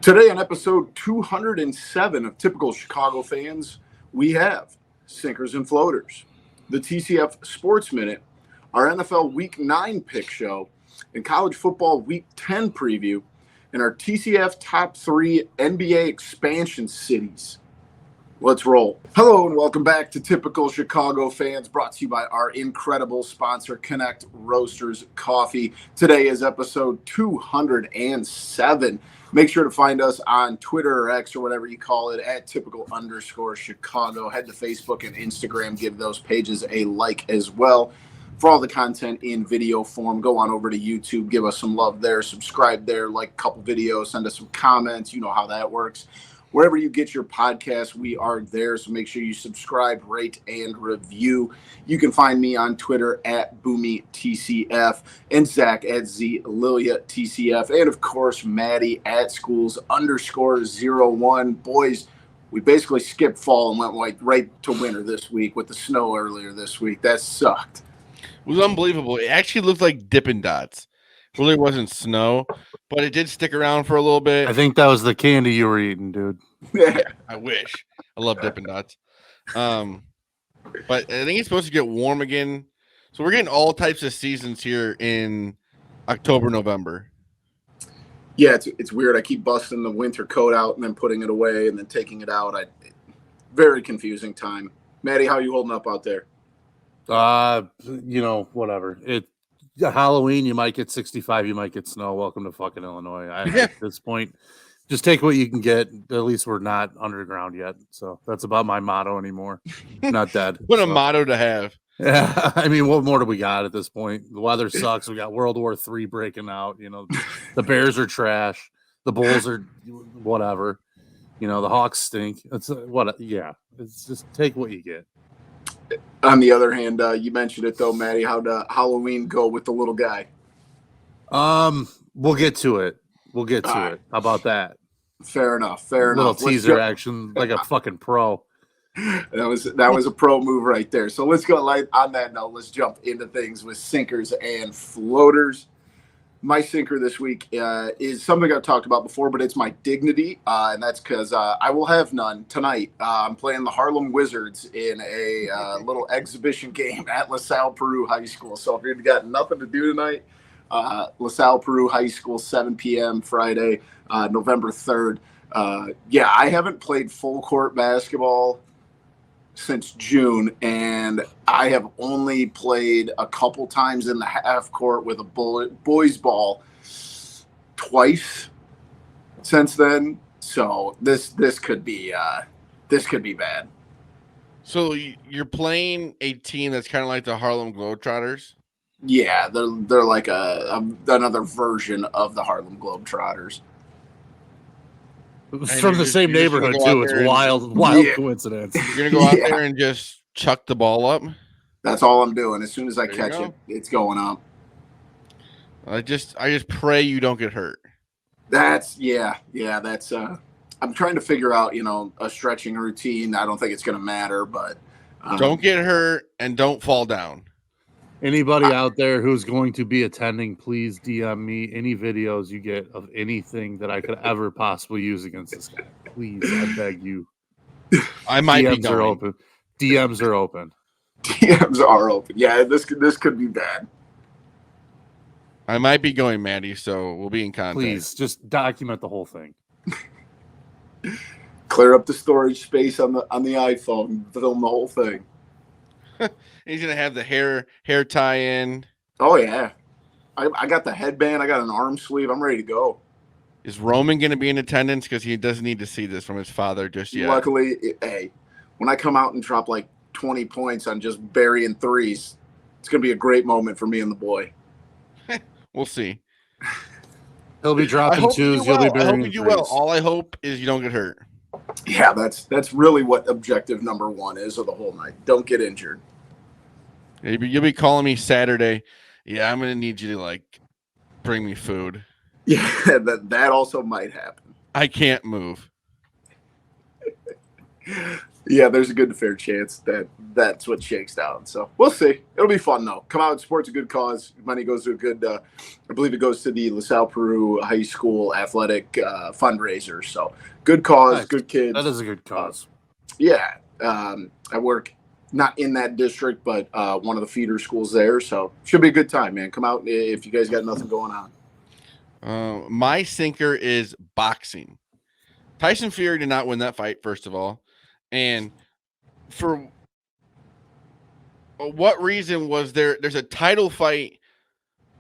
Today on episode 207 of Typical Chicago Fans, we have Sinkers and Floaters, the TCF Sports Minute, our NFL Week 9 pick show, and college football Week 10 preview, and our TCF Top 3 NBA expansion cities. Let's roll. Hello and welcome back to Typical Chicago Fans, brought to you by our incredible sponsor, Connect Roasters Coffee. Today is episode 207. Make sure to find us on Twitter or X or whatever you call it at typical_Chicago. Head to Facebook and Instagram. Give those pages a like as well. For all the content in video form, go on over to YouTube. Give us some love there. Subscribe there. Like a couple videos. Send us some comments. You know how that works. Wherever you get your podcasts, we are there. So make sure you subscribe, rate, and review. You can find me on Twitter at BoomyTCF and Zach at ZLiliaTCF. And, of course, Maddie at schools_01. Boys, we basically skipped fall and went right to winter this week with the snow earlier this week. That sucked. It was unbelievable. It actually looked like Dippin' Dots. It really wasn't snow, but it did stick around for a little bit. I think that was the candy you were eating, dude. Yeah. I wish. I love Dippin' Dots. But I think it's supposed to get warm again. So we're getting all types of seasons here in October, November. Yeah, it's weird. I keep busting the winter coat out and then putting it away and then taking it out. Very confusing time. Maddie, how are you holding up out there? Whatever. Halloween, you might get 65, you might get snow. Welcome to fucking Illinois. At this point, just take what you can get. At least we're not underground yet. So that's about my motto anymore. Not dead. What a motto to have. Yeah. I mean, what more do we got at this point? The weather sucks. We got World War III breaking out. You know, the Bears are trash. The Bulls are whatever. You know, the Hawks stink. It's just take what you get. On the other hand, you mentioned it though, Maddie. How'd Halloween go with the little guy? We'll get to it. How about that? Fair enough. Little teaser action, like a fucking pro. That was a pro move right there. So let's go on that note. Let's jump into things with sinkers and floaters. My sinker this week is something I've talked about before, but it's my dignity, and that's because I will have none tonight. I'm playing the Harlem Wizards in a little exhibition game at LaSalle Peru High School. So if you've got nothing to do tonight, LaSalle Peru High School, 7 p.m. Friday, November 3rd. I haven't played full court basketball since June, and I have only played a couple times in the half court with a boys ball twice since then. So this could be bad. So you're playing a team that's kind of like the Harlem Globetrotters? Yeah, they're like another version of the Harlem Globetrotters. From the same neighborhood too. It's wild coincidence. You're gonna go out there and just chuck the ball up. That's all I'm doing. As soon as I catch it, it's going up. I just pray you don't get hurt. That's I'm trying to figure out, a stretching routine. I don't think it's gonna matter, but don't get hurt and don't fall down. Anybody out there who's going to be attending, please DM me any videos you get of anything that I could ever possibly use against this guy. Please, I beg you. I might DMs be going. are open. DMs are open. DMs are open. Yeah, this could be bad. I might be going, Maddie, so we'll be in contact. Please, just document the whole thing. Clear up the storage space on the iPhone. Film the whole thing. He's gonna have the hair tie in. Oh yeah, I got the headband. I got an arm sleeve. I'm ready to go. Is Roman gonna be in attendance? Because he doesn't need to see this from his father just yet. Luckily, when I come out and drop like 20 points on just burying threes, it's gonna be a great moment for me and the boy. We'll see. He'll be dropping twos. You'll be burying threes. Well. All I hope is you don't get hurt. Yeah, that's really what objective number one is of the whole night. Don't get injured. You'll be calling me Saturday. Yeah, I'm gonna need you to bring me food. Yeah, that also might happen. I can't move. Yeah, there's a good fair chance that that's what shakes down. So we'll see. It'll be fun though. Come out and support a good cause. Money goes to a good. I believe it goes to the LaSalle Peru High School athletic fundraiser. So good cause, Nice. good kids. That is a good cause. Yeah, I work not in that district, but one of the feeder schools there. So should be a good time, man. Come out if you guys got nothing going on. My sinker is boxing. Tyson Fury did not win that fight, first of all. And for what reason was there's a title fight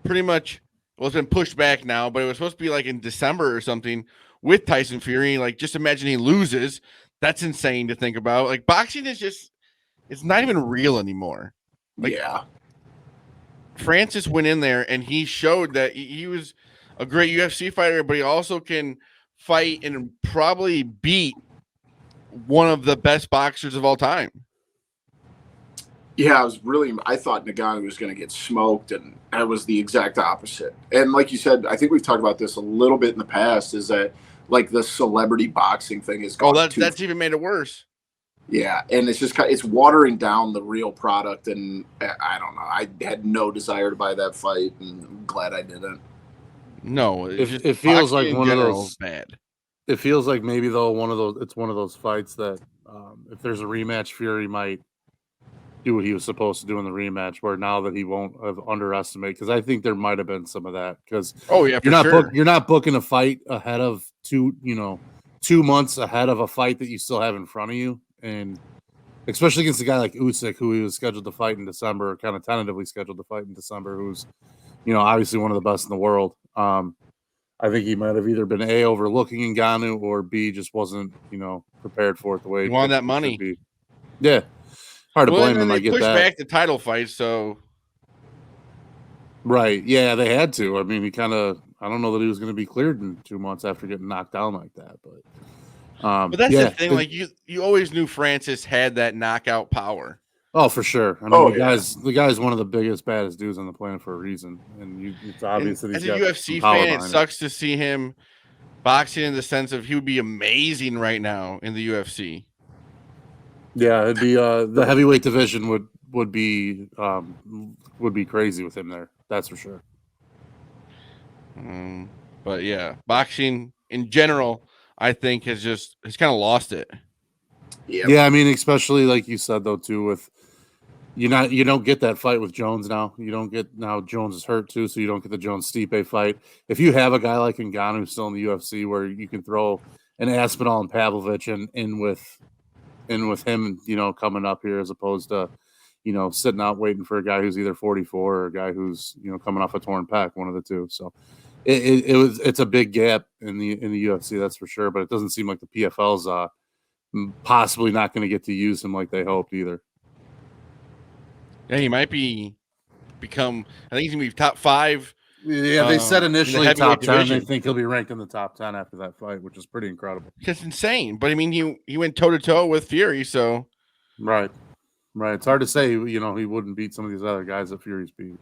pretty much, well, it's been pushed back now, but it was supposed to be like in December or something with Tyson Fury. Like, just imagine he loses. That's insane to think about. Like, boxing is just, it's not even real anymore. Like, Yeah. Francis went in there and he showed that he was a great UFC fighter, but he also can fight and probably beat one of the best boxers of all time. Yeah, I thought Nagano was going to get smoked, and that was the exact opposite. And like you said, I think we've talked about this a little bit in the past, is that like the celebrity boxing thing is gone. That's even made it worse. Yeah, and it's watering down the real product, and I don't know. I had no desire to buy that fight, and I'm glad I didn't. No, It feels like one of those bad. It feels like maybe though it's one of those fights that if there's a rematch, Fury might do what he was supposed to do in the rematch. Where now that he won't underestimate, because I think there might have been some of that. Because you're not booking a fight ahead of 2 months ahead of a fight that you still have in front of you, and especially against a guy like Usyk, who he was scheduled to fight in December, kind of tentatively scheduled to fight in December, who's obviously one of the best in the world. I think he might have either been A, overlooking Ngannou, or B, just wasn't, prepared for it the way he wanted that money. Be. Yeah. Hard to blame him. I get that. They pushed back the title fight, so. Right. Yeah, they had to. I mean, I don't know that he was going to be cleared in 2 months after getting knocked down like that. But that's the thing. Like, you always knew Francis had that knockout power. Oh, for sure. I mean, the guy's one of the biggest, baddest dudes on the planet for a reason. And it's obvious that he's got as a UFC fan, it sucks to see him boxing in the sense of he would be amazing right now in the UFC. Yeah, it'd be the heavyweight division would be crazy with him there. That's for sure. But yeah, boxing in general, I think has kind of lost it. Yep. Yeah, I mean, especially like you said though, too, with you don't get that fight with Jones now. You don't get now Jones is hurt too, so you don't get the Jones Stipe fight. If you have a guy like Ngannou still in the UFC, where you can throw an Aspinall and Pavlovich in with him, coming up here, as opposed to sitting out waiting for a guy who's either 44 or a guy who's coming off a torn pec, one of the two. So it's a big gap in the UFC, that's for sure. But it doesn't seem like the PFL's possibly not going to get to use him like they hoped either. Yeah, he might become. I think he's gonna be top 5. Yeah, they said initially top 10. Division. They think he'll be ranked in the top 10 after that fight, which is pretty incredible. It's insane, but I mean, he went toe to toe with Fury, so right. It's hard to say. He wouldn't beat some of these other guys that Fury's beat.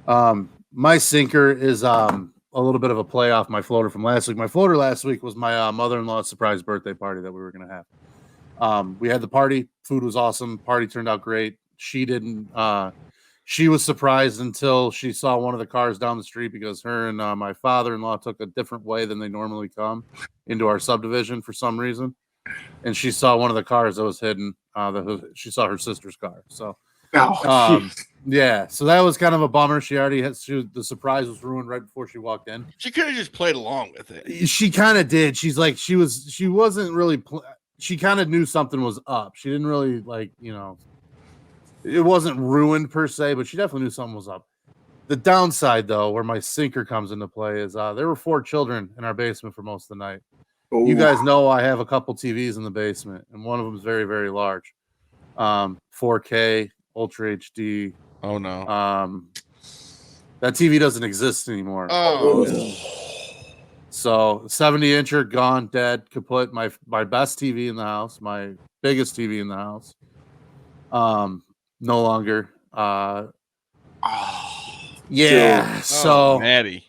So, my sinker is a little bit of a play off my floater from last week. My floater last week was my mother-in-law's surprise birthday party that we were going to have. We had the party. Food was awesome. Party turned out great. She didn't. She was surprised until she saw one of the cars down the street, because her and my father-in-law took a different way than they normally come into our subdivision for some reason. And she saw one of the cars that was hidden. She saw her sister's car. So, yeah. So that was kind of a bummer. The surprise was ruined right before she walked in. She could have just played along with it. She kind of did. She's like, she wasn't really. She kind of knew something was up. She didn't really it wasn't ruined per se, but she definitely knew something was up. The downside, though, where my sinker comes into play, is there were 4 children in our basement for most of the night. Ooh. You guys know I have a couple TVs in the basement, and one of them is very, very large. 4K, Ultra HD. Oh, no. That TV doesn't exist anymore. Oh. So 70-incher, gone, dead, kaput. My best TV in the house, my biggest TV in the house. No longer. Yeah. Dude. So Maddie.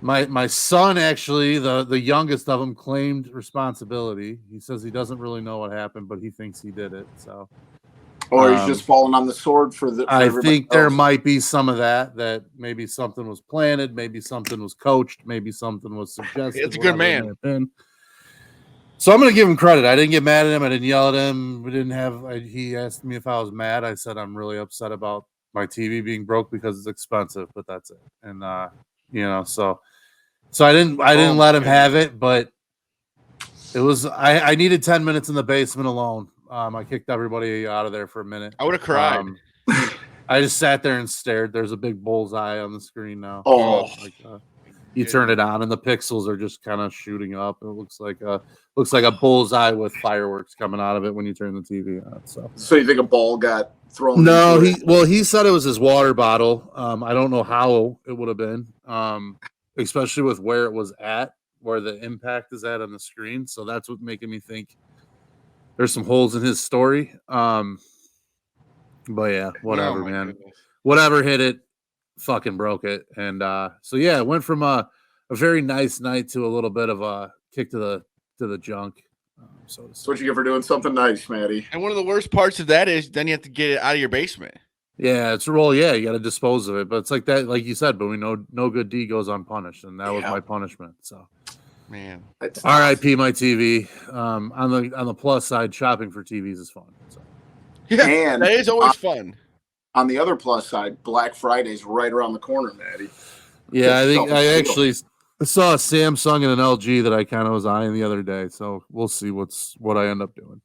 My son, actually, the youngest of them, claimed responsibility. He says he doesn't really know what happened, but he thinks he did it. So, or he's just falling on the sword for I everybody think there else. might be some of that maybe something was planted, maybe something was coached, maybe something was suggested. It's a good man. So I'm going to give him credit. I didn't get mad at him. I didn't yell at him. He asked me if I was mad. I said I'm really upset about my TV being broke because it's expensive, but that's it. And so I didn't let him have it, but it was I needed 10 minutes in the basement alone. I kicked everybody out of there for a minute. I would have cried. I just sat there and stared. There's a big bullseye on the screen now. Oh, you turn it on and the pixels are just kind of shooting up. It looks like a bullseye with fireworks coming out of it when you turn the TV on. So you think a ball got thrown? No, he said it was his water bottle. I don't know how it would have been, especially with where it was at, where the impact is at on the screen. So that's what's making me think there's some holes in his story. But yeah, whatever, man. Goodness. Whatever hit it, fucking broke it. And so yeah, it went from a very nice night to a little bit of a kick to the junk. So that's what you get for doing something nice, Matty. And one of the worst parts of that is then you have to get it out of your basement. Yeah, it's a roll. Yeah, you got to dispose of it. But it's like that, like you said. But we know no good deed goes unpunished, and that was my punishment. So, man, R.I.P. my TV. On the plus side, shopping for TVs is fun. So. Yeah, and that is always fun. On the other plus side, Black Friday's right around the corner, Matty. Yeah, I think I actually saw a Samsung and an LG that I kind of was eyeing the other day. So we'll see what I end up doing.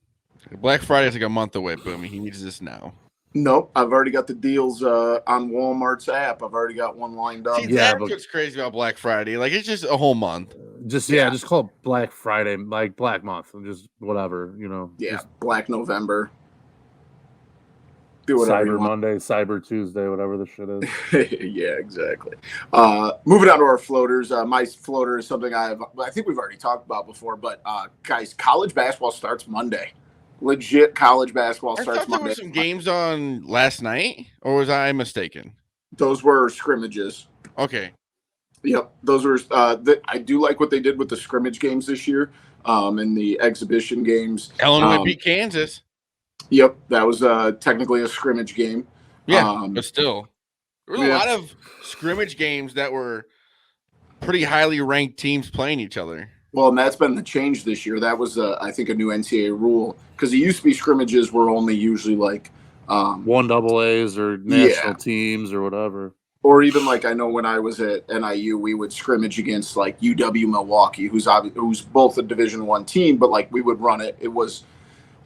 Black Friday's like a month away, Boomy. He needs this now. Nope, I've already got the deals on Walmart's app. I've already got one lined up. See, that's what's crazy about Black Friday. Like, it's just a whole month. Just call it Black Friday, like Black Month, and just whatever, Yeah, Black November. Do whatever Cyber Monday, Cyber Tuesday, whatever the shit is. Yeah, exactly. Moving on to our floaters. My floater is something I think we've already talked about before, but guys, college basketball starts Monday. Legit college basketball starts Monday. There were some games on last night, or was I mistaken? Those were scrimmages. Okay. Yep, those were. I do like what they did with the scrimmage games this year, and the exhibition games. Illinois beat Kansas. Yep, that was technically a scrimmage game. Yeah, but still, there were a lot of scrimmage games that were pretty highly ranked teams playing each other. Well, and that's been the change this year. That was, I think, a new NCAA rule because it used to be scrimmages were only usually like 1AAs or national teams or whatever. Or even like I know when I was at NIU, we would scrimmage against like UW Milwaukee, who's both a Division I team, but like we would run it. It was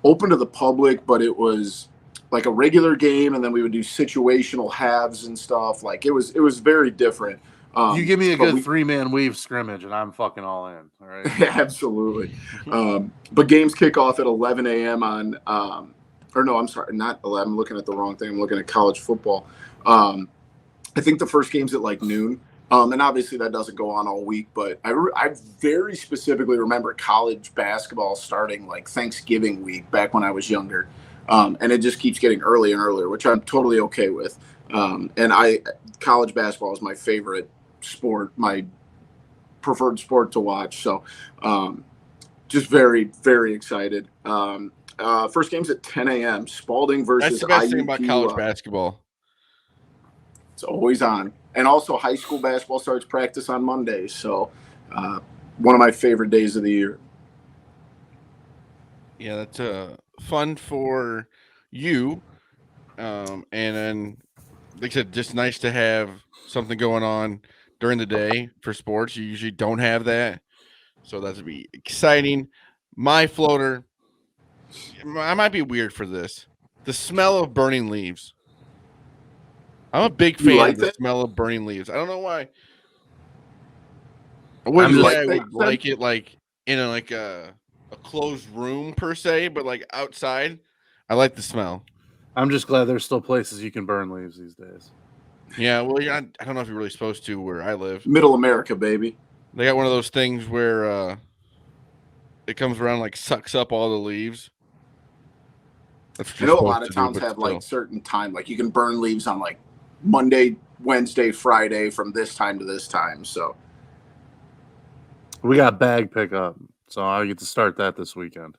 open to the public, but it was like a regular game, and then we would do situational halves and stuff. Like it was very different. You give me a good 3-man weave scrimmage, and I'm fucking all in. All right, absolutely. But games kick off at 11 a.m. on, or no, I'm sorry, not 11. I'm looking at the wrong thing. I'm looking at college football. I think the first game's at like noon. And obviously that doesn't go on all week, but I very specifically remember college basketball starting like Thanksgiving week back when I was younger. And it just keeps getting earlier and earlier, which I'm totally okay with. And college basketball is my favorite sport, my preferred sport to watch. So just very, very excited. First game's at 10 a.m. Spalding versus That's the best IUPUI. thing about college basketball. It's always on. And also high school basketball starts practice on Mondays. So one of my favorite days of the year. Yeah, that's fun for you. And then, like I said, just nice to have something going on during the day for sports. You usually don't have that. So that's going to be exciting. My floater, I might be weird for this. The smell of burning leaves. I'm a big fan of the smell of burning leaves. I don't know why. I wouldn't say I would like it like in a closed room per se, but like outside, I like the smell. I'm just glad there's still places you can burn leaves these days. Yeah, well, I don't know if you're really supposed to where I live. Middle America, baby. They got one of those things where it comes around like sucks up all the leaves. I know a lot of towns have like certain time, like you can burn leaves on like Monday, Wednesday, Friday from this time to this time. So We got bag pickup, so I get to start that this weekend.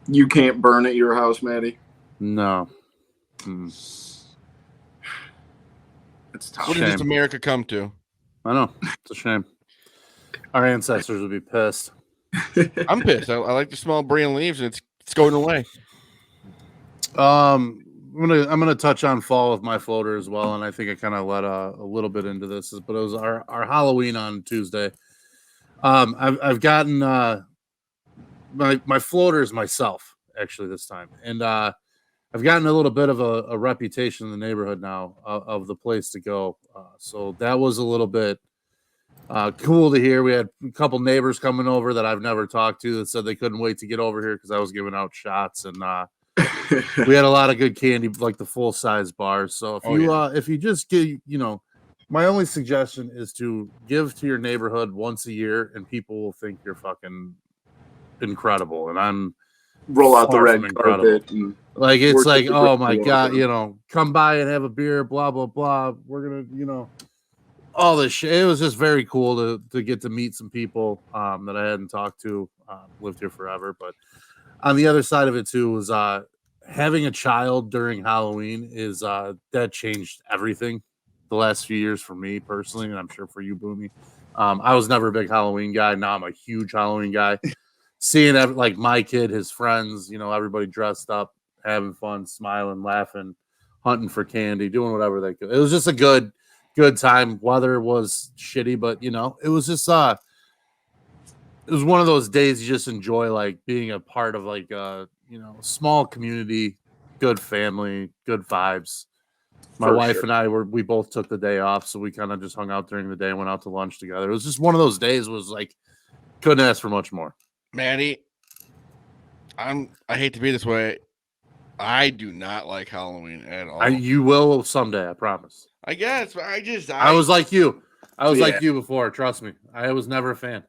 You can't burn at your house, Maddie? No. It's tough. What did this America come to? I know. It's a shame. Our ancestors would be pissed. I'm pissed. I like the smell of bran leaves, and it's going away. I'm gonna touch on fall with my floater as well, and I think I kind of let a little bit into this, but it was our Halloween on Tuesday. I've gotten my floaters myself actually this time, and I've gotten a little bit of a reputation in the neighborhood now of the place to go. So that was a little bit cool to hear. We had a couple neighbors coming over that I've never talked to that said they couldn't wait to get over here because I was giving out shots, and we had a lot of good candy, like the full size bars. So if you just get, my only suggestion is to give to your neighborhood once a year, and people will think you're fucking incredible. And I'm roll out the red carpet. And like it's like, oh my god, come by and have a beer, blah blah blah. We're gonna, all this shit. It was just very cool to get to meet some people that I hadn't talked to. Lived here forever, but on the other side of it too was having a child during Halloween is that changed everything the last few years for me personally, and I'm sure for you, Boomy. I was never a big Halloween guy. Now I'm a huge Halloween guy. Seeing like my kid, his friends, everybody dressed up, having fun, smiling, laughing, hunting for candy, doing whatever they could. It was just a good time. Weather was shitty, but it was just it was one of those days you just enjoy, like being a part of like a small community, good family, good vibes. My wife and I we both took the day off, so we kind of just hung out during the day and went out to lunch together. It was just one of those days was like couldn't ask for much more. Maddie, I hate to be this way. I do not like Halloween at all. You will someday, I promise. I guess, but I was like you. I was like you before. Trust me. I was never a fan.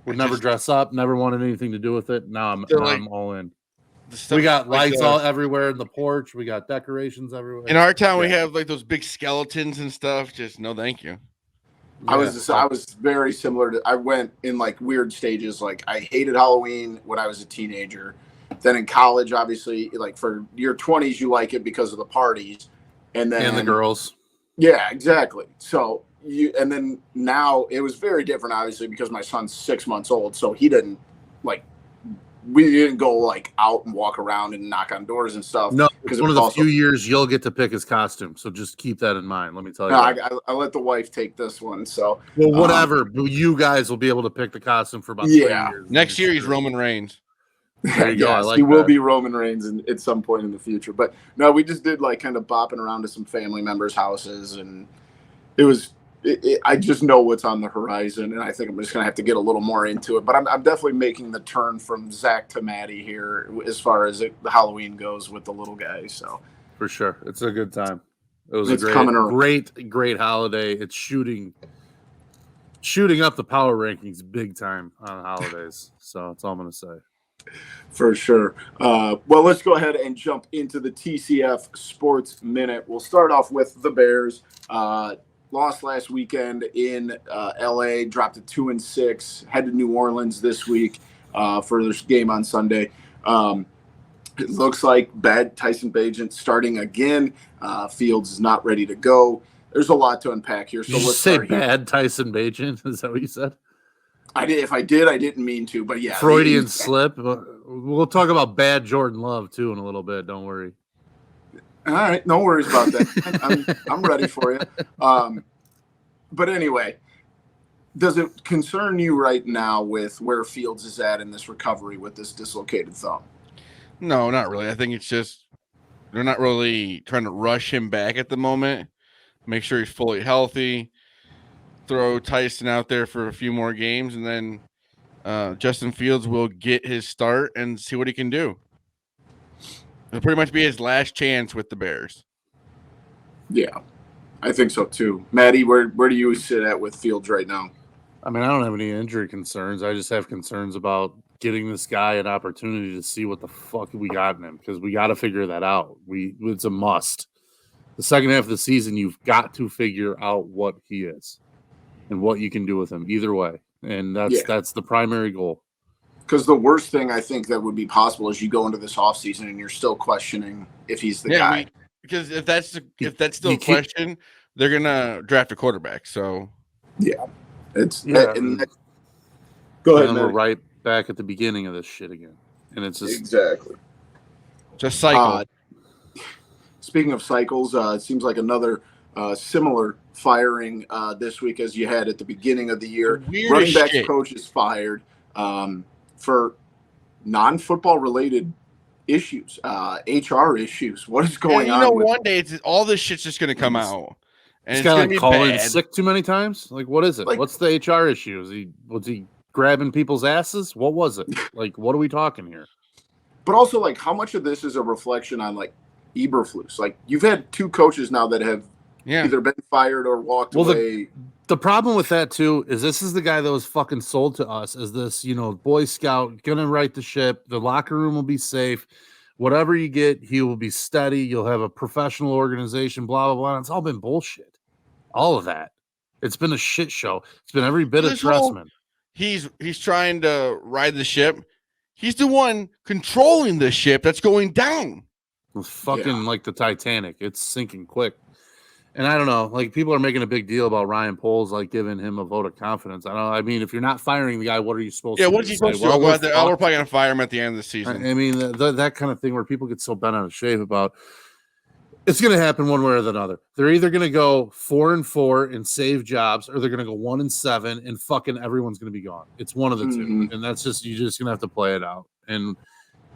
Would never dress up. Never wanted anything to do with it. Now I'm all in. We got lights all everywhere in the porch. We got decorations everywhere. In our town, we have like those big skeletons and stuff. Just no, thank you. I was very similar to. I went in like weird stages. Like I hated Halloween when I was a teenager. Then in college, obviously, like for your 20s, you like it because of the parties, and the girls. Yeah, exactly. So and then now it was very different, obviously, because my son's 6 months old, so he didn't we didn't go like out and walk around and knock on doors and stuff. No, because one of the few years you'll get to pick his costume. So just keep that in mind. Let me tell you. I let the wife take this one. So whatever. You guys will be able to pick the costume for about 3 years. Next year he's Roman Reigns. There you go. He will be Roman Reigns at some point in the future. But no, we just did like kind of bopping around to some family members' houses, and it was. I just know what's on the horizon, and I think I'm just going to have to get a little more into it. But I'm definitely making the turn from Zach to Maddie here as far as the Halloween goes with the little guy. So for sure, it's a good time. It was a great holiday. It's shooting up the power rankings big time on holidays. So that's all I'm going to say. For sure. Well, let's go ahead and jump into the TCF Sports Minute. We'll start off with the Bears. Lost last weekend in LA, dropped to 2-6, head to New Orleans this week for this game on Sunday. It looks like bad Tyson Bagent starting again. Fields is not ready to go. There's a lot to unpack here. So let's say bad Tyson Bagent. Is that what you said? I did. If I did, I didn't mean to, but yeah. Freudian slip. We'll talk about bad Jordan Love too in a little bit. Don't worry. All right, no worries about that. I'm ready for you. But anyway, does it concern you right now with where Fields is at in this recovery with this dislocated thumb? No, not really. I think it's just they're not really trying to rush him back at the moment. Make sure he's fully healthy. Throw Tyson out there for a few more games, and then Justin Fields will get his start and see what he can do. It'll pretty much be his last chance with the Bears. Yeah, I think so too. Maddie, where do you sit at with Fields right now? I mean, I don't have any injury concerns. I just have concerns about getting this guy an opportunity to see what the fuck we got in him, because we got to figure that out. It's a must. The second half of the season, you've got to figure out what he is and what you can do with him. Either way, and that's the primary goal. Because the worst thing I think that would be possible is you go into this offseason and you're still questioning if he's the guy. Because if that's still a question, they're gonna draft a quarterback. So yeah, it's go ahead. And we're right back at the beginning of this shit again, and it's just exactly just cycle. Speaking of cycles, it seems like another similar firing this week as you had at the beginning of the year. Running backs coach is fired for non-football related issues, HR issues. What is going on? One day all this shit's just going to come out. And it's going to call in sick too many times. Like, what is it? Like, what's the HR issue? Was he grabbing people's asses? What was it? Like, what are we talking here? But also, like, how much of this is a reflection on like Eberflus? Like, you've had 2 coaches now that have either been fired or walked away. The problem with that too is this is the guy that was fucking sold to us as this, Boy Scout, gonna right the ship. The locker room will be safe. Whatever you get, he will be steady. You'll have a professional organization, blah, blah, blah. And it's all been bullshit. All of that. It's been a shit show. It's been every bit of Tressman. He's trying to ride the ship. He's the one controlling the ship that's going down. It's fucking like the Titanic. It's sinking quick. And I don't know, like people are making a big deal about Ryan Poles, like giving him a vote of confidence. I mean, if you're not firing the guy, what are you supposed to do? Yeah, what's he supposed to do? We're probably going to fire him at the end of the season. I mean, that kind of thing where people get so bent out of shape about it's going to happen one way or the other. They're either going to go 4-4 and save jobs, or they're going to go 1-7 and fucking everyone's going to be gone. It's one of the two. And that's you're just going to have to play it out. And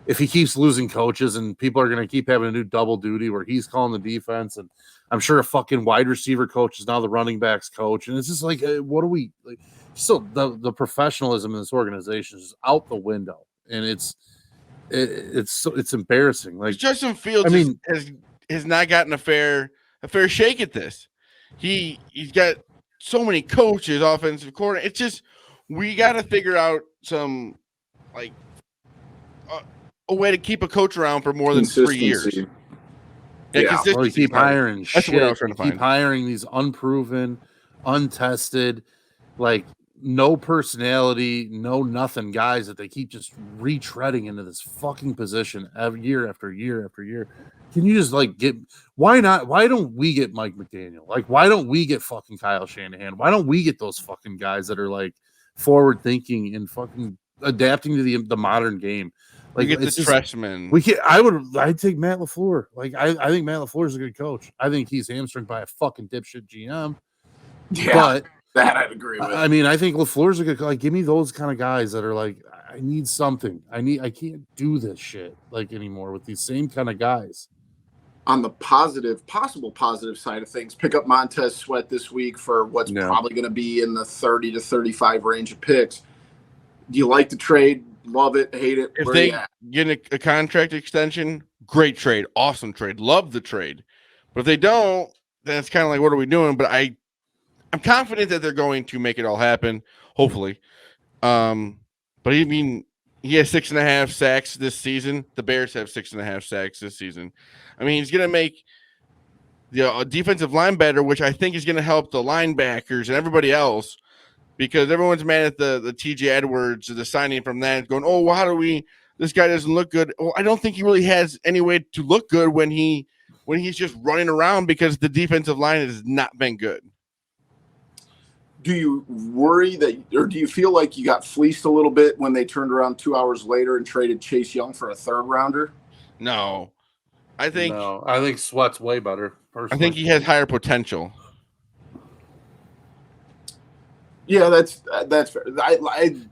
if he keeps losing coaches and people are going to keep having to do double duty where he's calling the defense, and I'm sure a fucking wide receiver coach is now the running backs coach. And it's just like, what do we like? So the professionalism in this organization is out the window, and it's embarrassing. Like Justin Fields, has not gotten a fair shake at this. He's got so many coaches, offensive coordinator. It's just we got to figure out some like a way to keep a coach around for more than 3 years. Or you keep hiring shit. What I was trying to find. Keep hiring these unproven, untested, like no personality, no nothing guys that they keep just retreading into this fucking position every year after year after year. Can you just why don't we get Mike McDaniel? Like, why don't we get fucking Kyle Shanahan? Why don't we get those fucking guys that are like forward thinking and fucking adapting to the modern game? Like, get the Tressman. I'd take Matt LaFleur. Like, I think Matt LaFleur is a good coach. I think he's hamstringed by a fucking dipshit GM. Yeah, but that I'd agree with. I mean, I think LaFleur's a good, like, give me those kind of guys that are like, I need something. I can't do this shit like anymore with these same kind of guys. On the possible positive side of things, pick up Montez Sweat this week for what's probably going to be in the 30 to 35 range of picks. Do you like the trade? Love it, hate it. If they get a contract extension, great trade, awesome trade, love the trade. But if they don't, then it's kind of like, what are we doing? But I'm confident that they're going to make it all happen, hopefully. But I mean, he has 6.5 sacks this season. The Bears have 6.5 sacks this season. I mean, he's going to make the defensive line better, which I think is going to help the linebackers and everybody else. Because everyone's mad at the TJ Edwards, the signing from that, going, oh, well, this guy doesn't look good. Well, I don't think he really has any way to look good when he's just running around because the defensive line has not been good. Do you worry or do you feel like you got fleeced a little bit when they turned around 2 hours later and traded Chase Young for a 3rd rounder? No. I think Sweat's way better, personally. I think he has higher potential. Yeah, that's fair.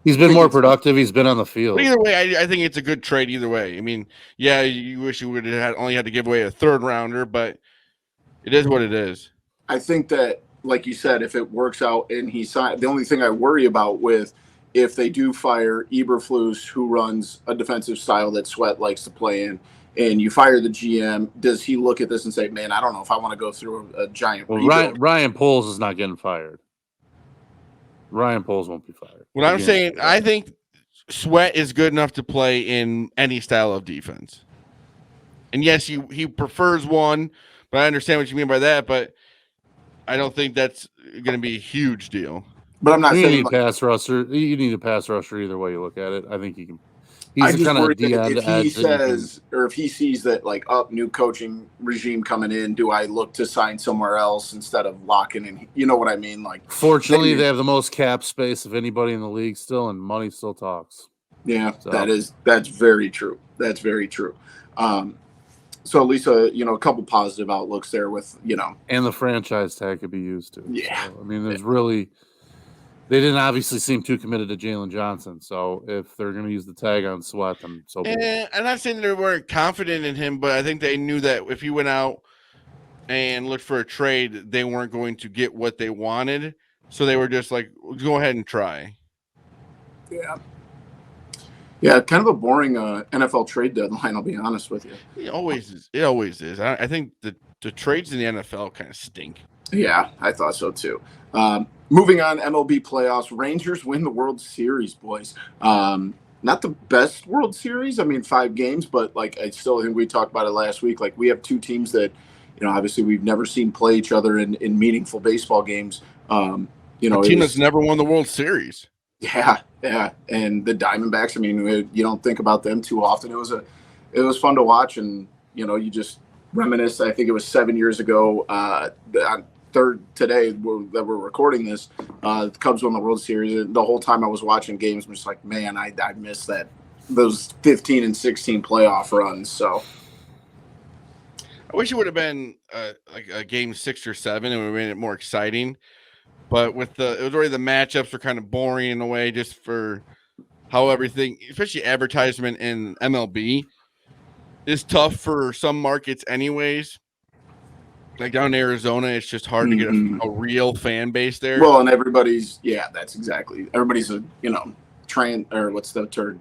He's been more productive. He's been on the field. But either way, I think it's a good trade. Either way, I mean, yeah, you wish you would have only had to give away a 3rd rounder, but it is what it is. I think that, like you said, if it works out and he signed, the only thing I worry about with if they do fire Eberflus, who runs a defensive style that Sweat likes to play in, and you fire the GM, does he look at this and say, "Man, I don't know if I want to go through a giant"? Well, Ryan Poles is not getting fired. Ryan Poles won't be fired. What I'm saying, I think Sweat is good enough to play in any style of defense. And yes, he prefers one, but I understand what you mean by that. But I don't think that's going to be a huge deal. But I'm not You saying need like, pass rusher. You need a pass rusher either way you look at it. I think he can. I He's the just kind of worry that D-end if he edge that you can. says or if he sees that like new coaching regime coming in, do I look to sign somewhere else instead of locking in? You know what I mean? Like, Fortunately, they have the most cap space of anybody in the league still, and money still talks. yeah, So. that's very true. That's very true. So at least a couple positive outlooks there with And the franchise tag could be used too. Yeah. So, I mean, there's really. They didn't obviously seem too committed to Jalen Johnson. So if they're going to use the tag on Sweat, then so be it. I'm not saying they weren't confident in him, but I think they knew that if he went out and looked for a trade, they weren't going to get what they wanted. So they were just like, go ahead and try. Yeah. Yeah, kind of a boring NFL trade deadline, I'll be honest with you. It always is. It always is. I think the trades in the NFL kind of stink. Yeah, I thought so too. Moving on, MLB playoffs. Rangers win the World Series, boys. Not the best World Series. I mean, 5 games, but like I still think we talked about it last week. Like we have 2 teams that, obviously we've never seen play each other in meaningful baseball games. A team that's never won the World Series. Yeah, and the Diamondbacks. I mean, you don't think about them too often. It was fun to watch, and you just reminisce. I think it was 7 years ago. On third today that we're recording this, the Cubs won the World Series. And the whole time I was watching games, I'm just like, man, I missed those 15 and 16 playoff runs. So I wish it would have been like a game 6 or 7, and we made it more exciting. But it was already the matchups were kind of boring in a way, just for how everything, especially advertisement in MLB, is tough for some markets anyways. Like down in Arizona, it's just hard to get a real fan base there. Well, and that's exactly. Everybody's what's the term?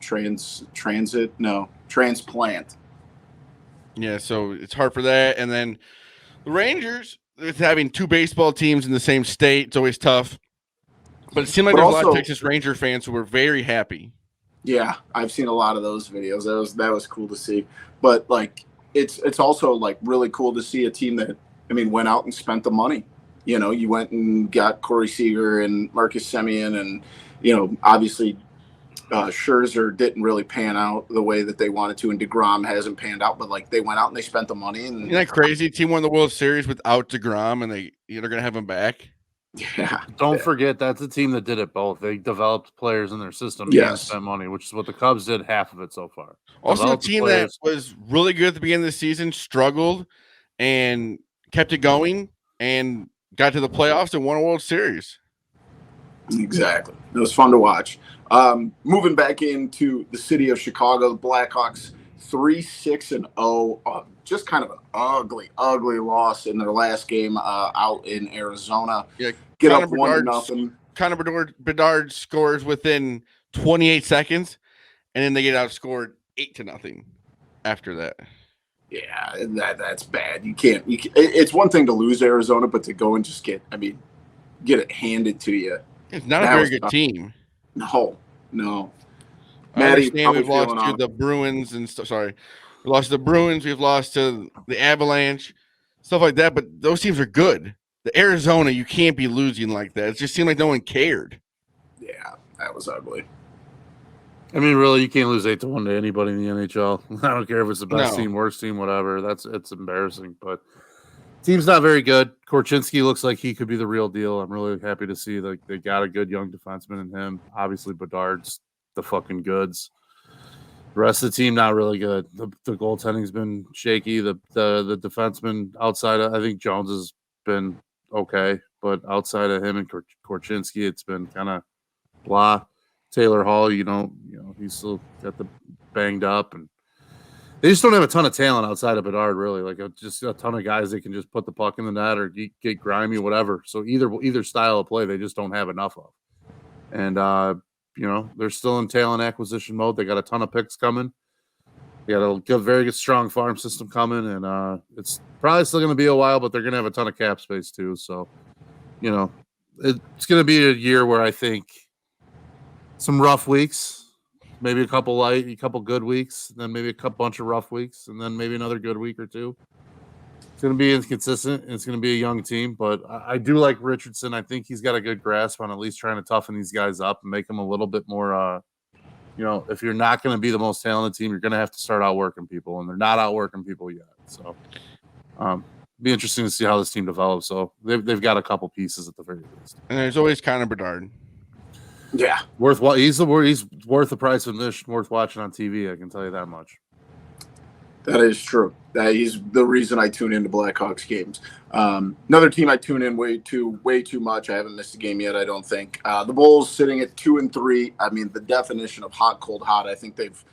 Transplant. Yeah, so it's hard for that. And then the Rangers, with having 2 baseball teams in the same state, it's always tough. But it seemed like there's a lot of Texas Ranger fans who were very happy. Yeah, I've seen a lot of those videos. That was cool to see. But like it's also like really cool to see a team that went out and spent the money. You went and got Corey Seager and Marcus Semien, and obviously Scherzer didn't really pan out the way that they wanted to, and DeGrom hasn't panned out. But like they went out and they spent the money. And isn't that crazy? Team won the World Series without DeGrom, and they're gonna have him back. Yeah. Don't forget that's a team that did it both. They developed players in their system and spent money, which is what the Cubs did half of it so far. Also, a team that was really good at the beginning of the season struggled and kept it going and got to the playoffs and won a World Series. Exactly. It was fun to watch. Moving back into the city of Chicago, the Blackhawks 3-6-0. Just kind of an ugly loss in their last game out in Arizona. Yeah, get up 1-0. Connor Bedard scores within 28 seconds, and then they get outscored 8-0 after that. Yeah, that's bad. You can't. It's one thing to lose Arizona, but to go and just get it handed to you. It's not a very good team. No. I understand we've lost to the Bruins and sorry. We lost to the Bruins. We've lost to the Avalanche, stuff like that. But those teams are good. The Arizona, you can't be losing like that. It just seemed like no one cared. Yeah, that was ugly. Really, you can't lose 8-1 to anybody in the NHL. I don't care if it's the best team, worst team, whatever. It's embarrassing. But team's not very good. Korchinski looks like he could be the real deal. I'm really happy to see that they got a good young defenseman in him. Obviously, Bedard's the fucking goods. The rest of the team not really good. The goaltending's been shaky. The defenseman outside of, I think Jones has been okay, but outside of him and Korchinski, it's been kind of blah. Taylor Hall, he's still got the banged up, and they just don't have a ton of talent outside of Bedard, really. Like just a ton of guys that can just put the puck in the net or get grimy, whatever. So either style of play, they just don't have enough of. And they're still in talent acquisition mode. They got a ton of picks coming. They got a very good, strong farm system coming, and it's probably still going to be a while, but they're going to have a ton of cap space too. So, it's going to be a year where I think some rough weeks, maybe a couple good weeks, then maybe bunch of rough weeks, and then maybe another good week or two. going to be inconsistent. It's going to be a young team, but I do like Richardson. I think he's got a good grasp on at least trying to toughen these guys up and make them a little bit more. If you're not going to be the most talented team, you're going to have to start outworking people, and they're not outworking people yet. So, be interesting to see how this team develops. So they've got a couple pieces at the very least. And there's always Connor Bedard. Yeah, He's worth the price of admission, worth watching on TV. I can tell you that much. that is true. He's the reason I tune into Blackhawks games. Another team I tune in way too much. I haven't missed a game yet, I don't think. The Bulls sitting at 2-3. I mean, the definition of hot, cold, hot. I think they've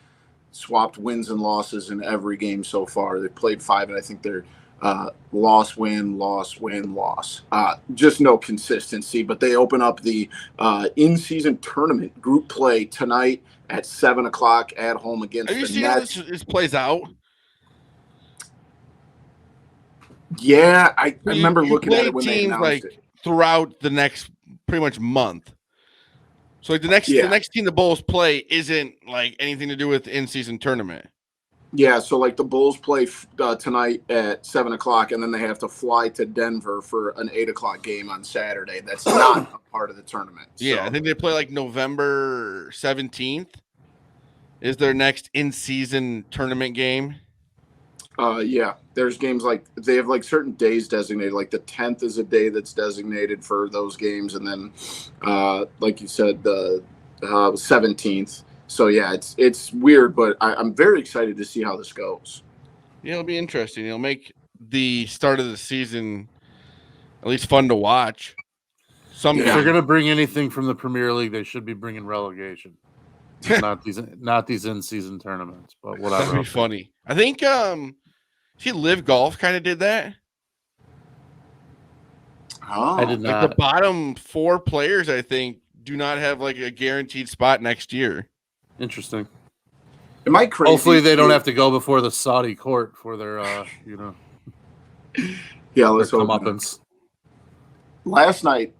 swapped wins and losses in every game so far. They've played 5, and I think they're loss, win, loss, win, loss. Just no consistency. But they open up the in-season tournament group play tonight at 7 o'clock at home against Have you the seen how Nets. this plays out? Yeah, I remember You looking at play it when they teams announced it. throughout the next pretty much month. So the next team the Bulls play isn't like anything to do with in-season tournament. Yeah, so like the Bulls play tonight at 7 o'clock, and then they have to fly to Denver for an 8 o'clock game on Saturday. That's not a part of the tournament. Yeah, So, I think they play like November 17th is their next in-season tournament game. yeah, there's games like they have like certain days designated. Like the 10th is a day that's designated for those games, and then, like you said, the 17th. So yeah, it's weird, but I'm very excited to see how this goes. Yeah, it'll be interesting. It'll make the start of the season at least fun to watch. If they're going to bring anything from the Premier League, they should be bringing relegation, not these in-season tournaments. But whatever. That'd be funny. I think Live Golf kind of did that. Oh, I did not. Like the bottom 4 players, I think, do not have like a guaranteed spot next year. Interesting. Am I crazy? Hopefully they don't have to go before the Saudi court for their, Yeah, let's hope. comeuppance. Last night,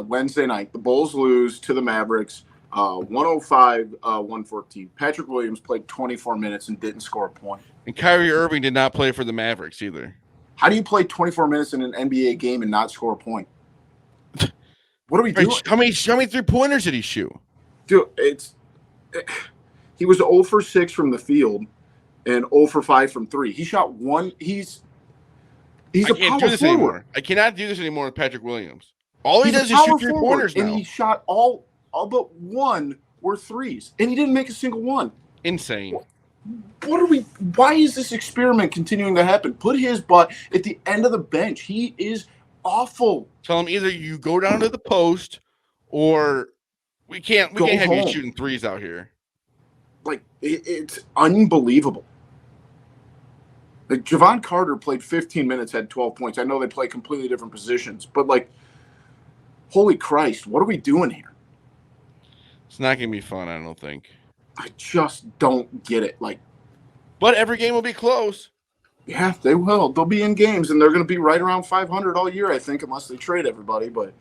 Wednesday night, the Bulls lose to the Mavericks, 105-114. Patrick Williams played 24 minutes and didn't score a point. And Kyrie Irving did not play for the Mavericks either. How do you play 24 minutes in an NBA game and not score a point? What are we doing? How many 3-pointers did he shoot? Dude, he was 0 for 6 from the field and 0 for 5 from 3. He shot one. He's I a can't power do this forward. anymore. I cannot do this anymore with Patrick Williams. All he He's does a is shoot power 3-pointers forward, now. and he shot all but one were threes, and he didn't make a single one. Insane. Why is this experiment continuing to happen? Put his butt at the end of the bench. He is awful. Tell him either you go down to the post or we can't have you shooting threes out here. Like, it's unbelievable. Like, Javon Carter played 15 minutes, had 12 points. I know they play completely different positions, but, like, holy Christ, what are we doing here? It's not going to be fun, I don't think. I just don't get it. Like, but every game will be close. yeah, they will. They'll be in games, and they're going to be right around 500 all year, I think, unless they trade everybody. But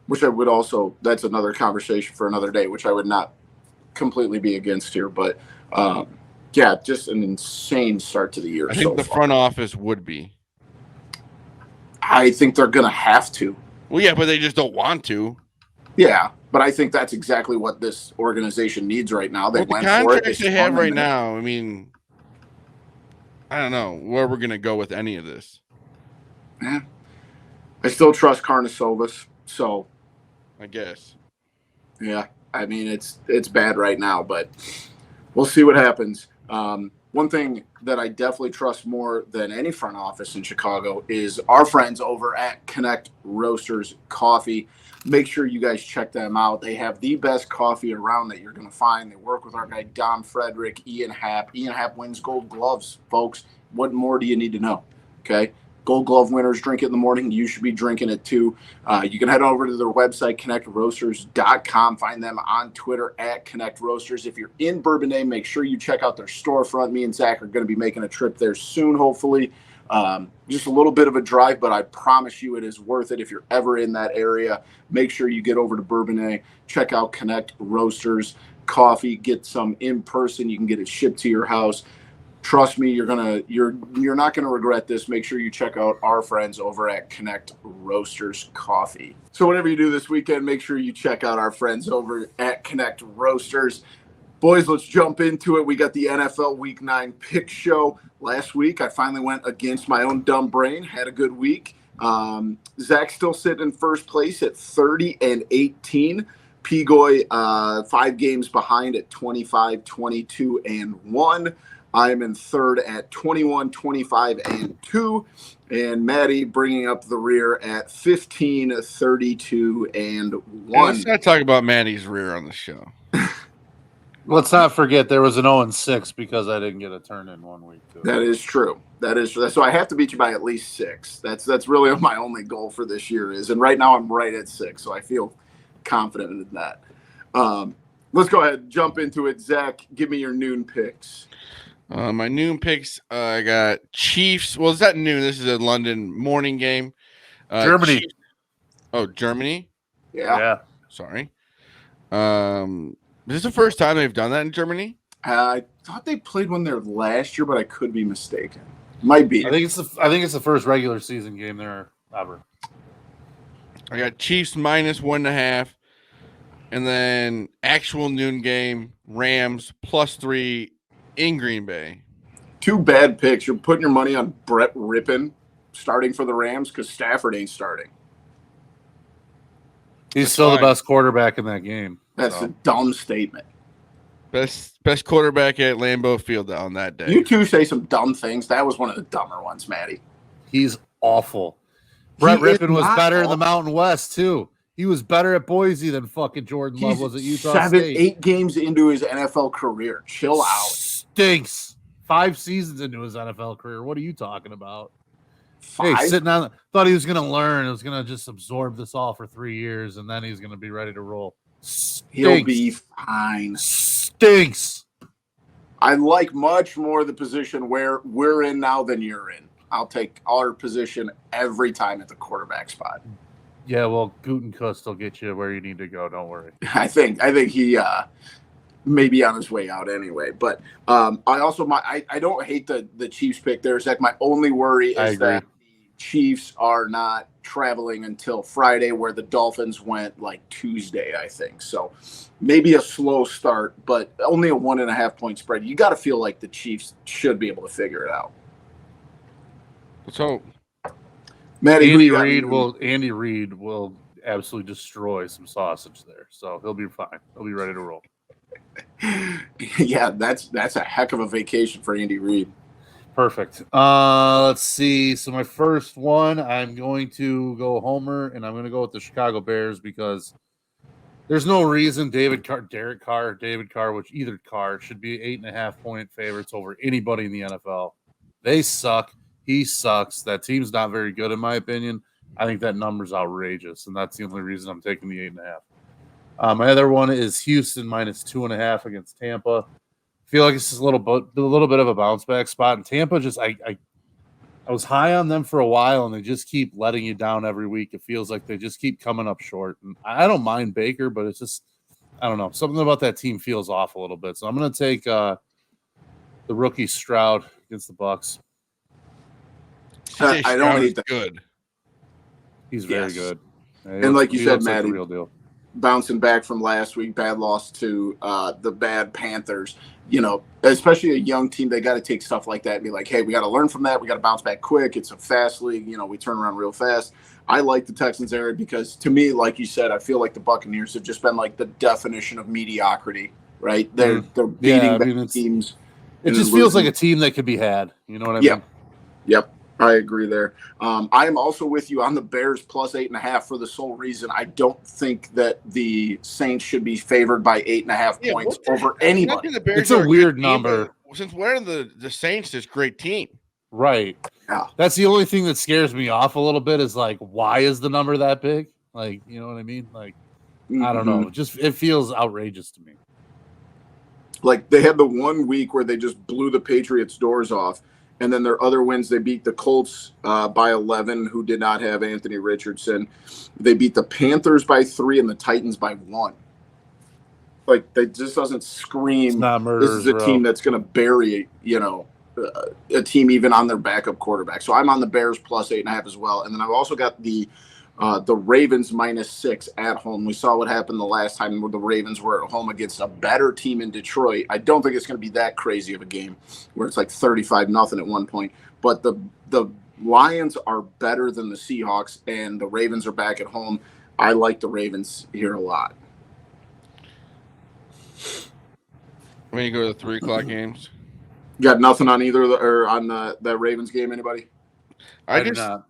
which I would also – that's another conversation for another day, which I would not completely be against here. But, yeah, just an insane start to the year. I think the front office would be. I think they're going to have to. Well, yeah, but they just don't want to. Yeah, but I think that's exactly what this organization needs right now. They went the for it. contracts they have right now, I mean, I don't know where we're going to go with any of this. Yeah. I still trust Karnisovas, so. I guess. Yeah, I mean, it's bad right now, but we'll see what happens. One thing that I definitely trust more than any front office in Chicago is our friends over at Connect Roasters Coffee. Make sure you guys check them out. They have the best coffee around that you're going to find. They work with our guy, Dom Frederick, Ian Happ. Ian Happ wins Gold Gloves, folks. What more do you need to know? Okay? Gold Glove winners drink it in the morning. You should be drinking it too. You can head over to their website, connectroasters.com. Find them on Twitter at Connect Roasters. If you're in Bourbonnais, make sure you check out their storefront. Me and Zach are going to be making a trip there soon, hopefully. Just a little bit of a drive, but I promise you it is worth it if you're ever in that area. Make sure you get over to Bourbonnais. Check out Connect Roasters Coffee. Get some in person. You can get it shipped to your house. Trust me, you're not gonna regret this. Make sure you check out our friends over at Connect Roasters Coffee. So whatever you do this weekend, make sure you check out our friends over at Connect Roasters. Boys, let's jump into it. We got the NFL Week 9 pick show. Last week, I finally went against my own dumb brain. Had a good week. Zach's still sitting in first place at 30-18. Pigoy 5 games behind at 25-22-1. I'm in third at 21-25-2, and Maddie bringing up the rear at 15-32-1. Let's not talk about Maddie's rear on the show. Let's not forget there was an 0-6 because I didn't get a turn in 1 week too. That is true. So I have to beat you by at least 6. That's really my only goal for this year and right now I'm right at 6, so I feel confident in that. Let's go ahead, jump into it. Zach, give me your noon picks. My noon picks, I got Chiefs. Well, it's not noon. This is a London morning game. Germany. Chiefs. Oh, Germany? Yeah. Sorry. Is this the first time they've done that in Germany? I thought they played one there last year, but I could be mistaken. Might be. I think it's the first regular season game there ever. I got Chiefs -1.5, and then actual noon game, Rams +3 in Green Bay. 2 bad picks. You're putting your money on Brett Rippon starting for the Rams because Stafford ain't starting. He's still the best quarterback in that game. That's a dumb statement. Best quarterback at Lambeau Field on that day. You two say some dumb things. That was one of the dumber ones, Maddie. He's awful. Brett Rippon was better in the Mountain West, too. He was better at Boise than fucking Jordan Love was at Utah State. 8 games into his NFL career. Chill out. Stinks. 5 seasons into his NFL career. What are you talking about? 5? Hey, sitting on, thought he was going to learn. He was going to just absorb this all for 3 years, and then he's going to be ready to roll. Stinks. He'll be fine. Stinks. I like much more the position where we're in now than you're in. I'll take our position every time at the quarterback spot. Yeah, well, Gutekunst will get you where you need to go. Don't worry. I think he may be on his way out anyway. But I also I don't hate the Chiefs pick there, Zach. My only worry is that the Chiefs are not traveling until Friday, where the Dolphins went like Tuesday, I think. So maybe a slow start, but only a 1.5 point spread. You got to feel like the Chiefs should be able to figure it out. Let's hope. Maddie, Andy Reid will absolutely destroy some sausage there, so he'll be fine. He'll be ready to roll. Yeah, that's a heck of a vacation for Andy Reid. Perfect. Let's see. So my first one, I'm going to go Homer, and I'm going to go with the Chicago Bears because there's no reason David Carr, which either Carr should be 8.5 point favorites over anybody in the NFL. They suck. He sucks. That team's not very good, in my opinion. I think that number's outrageous, and that's the only reason I'm taking the 8.5. My other one is Houston -2.5 against Tampa. I feel like it's just a little bit of a bounce back spot. And Tampa just I was high on them for a while, and they just keep letting you down every week. It feels like they just keep coming up short. And I don't mind Baker, but it's just I don't know. Something about that team feels off a little bit. So I'm going to take the rookie Stroud against the Bucs. I don't hate that. Good. He's very good. And like you said, Maddie, real deal. Bouncing back from last week, bad loss to the bad Panthers. You know, especially a young team, they got to take stuff like that and be like, hey, we got to learn from that. We got to bounce back quick. It's a fast league. You know, we turn around real fast. I like the Texans area because, to me, like you said, I feel like the Buccaneers have just been like the definition of mediocrity, right? They're beating bad teams. It just feels like a team that could be had. You know what I mean? Yep. I agree there. I am also with you on the Bears +8.5 for the sole reason I don't think that the Saints should be favored by 8.5 points over anybody. It's a weird number. Since when are the Saints this great team? Right. Yeah. That's the only thing that scares me off a little bit is like, why is the number that big? Like, you know what I mean? Like, I don't know. It feels outrageous to me. Like they had the 1 week where they just blew the Patriots' doors off. And then their other wins, they beat the Colts by 11, who did not have Anthony Richardson. They beat the Panthers by 3 and the Titans by 1. Like, that just doesn't scream this is a team that's going to bury, a team even on their backup quarterback. So I'm on the Bears plus 8.5 as well. And then I've also got the Ravens -6 at home. We saw what happened the last time where the Ravens were at home against a better team in Detroit. I don't think it's going to be that crazy of a game where it's like 35-0 at one point. But the Lions are better than the Seahawks, and the Ravens are back at home. I like the Ravens here a lot. When you go to the 3 o'clock games, You got nothing on either of the, or on that Ravens game? Anybody? I do not.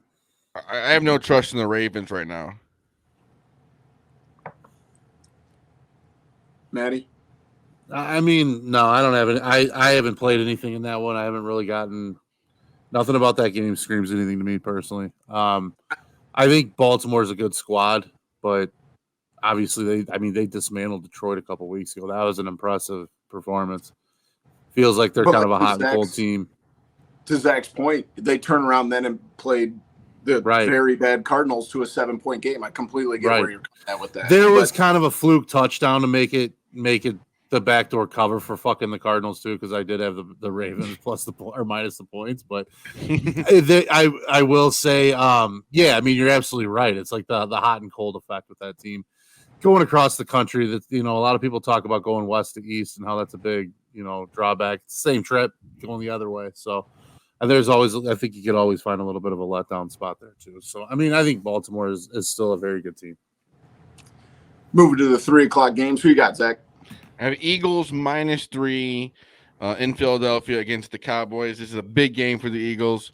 I have no trust in the Ravens right now. Maddie? I mean, no, I don't have it. I haven't played anything in that one. I haven't really gotten nothing about that game screams anything to me personally. I think Baltimore is a good squad, but obviously they dismantled Detroit a couple weeks ago. That was an impressive performance. Feels like they're kind of a hot and cold team. To Zach's point, they turned around then and played the very bad Cardinals to a 7-point game. I completely get where you're coming at with that. There was kind of a fluke touchdown to make it the backdoor cover for fucking the Cardinals too, because I did have the Ravens plus or minus the points. But I will say, yeah, I mean you're absolutely right. It's like the hot and cold effect with that team going across the country. That a lot of people talk about going west to east and how that's a big drawback. It's the same trip going the other way. So there's always, I think you could always find a little bit of a letdown spot there too. So I mean I think Baltimore is still a very good team. Moving to the 3 o'clock games. Who you got, Zach? I have Eagles -3 in Philadelphia against the Cowboys. This is a big game for the Eagles.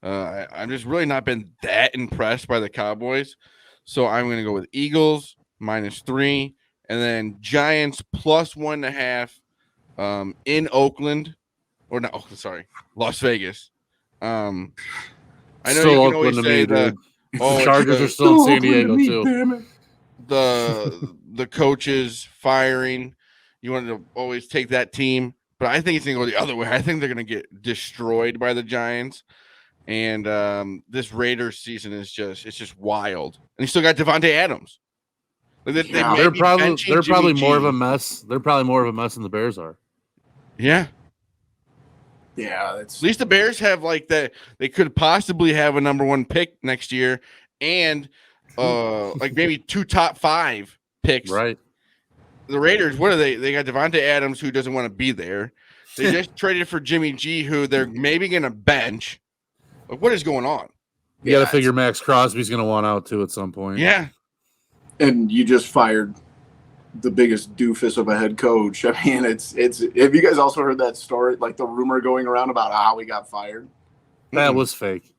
I've just really not been that impressed by the Cowboys. So I'm going to go with Eagles -3 and then Giants +1.5 in Oakland. Or not Oakland, sorry, Las Vegas. I know still you can Oakland always say the Chargers are still in San Diego too. Damn it. The coaches firing. You want to always take that team, but I think it's going to go the other way. I think they're going to get destroyed by the Giants, and this Raiders season is just wild. And you still got Devontae Adams. They're probably more of a mess. They're probably more of a mess than the Bears are. Yeah. Yeah, at least the Bears have like that. They could possibly have a number 1 pick next year, and like maybe 2 top 5 picks. Right. The Raiders, what are they? They got Devontae Adams, who doesn't want to be there. They just traded for Jimmy G, who they're maybe going to bench. Like, what is going on? You got to figure Max Crosby's going to want out too at some point. Yeah. And you just fired the biggest doofus of a head coach. I mean, it's. Have you guys also heard that story, like the rumor going around about how he got fired? That was fake.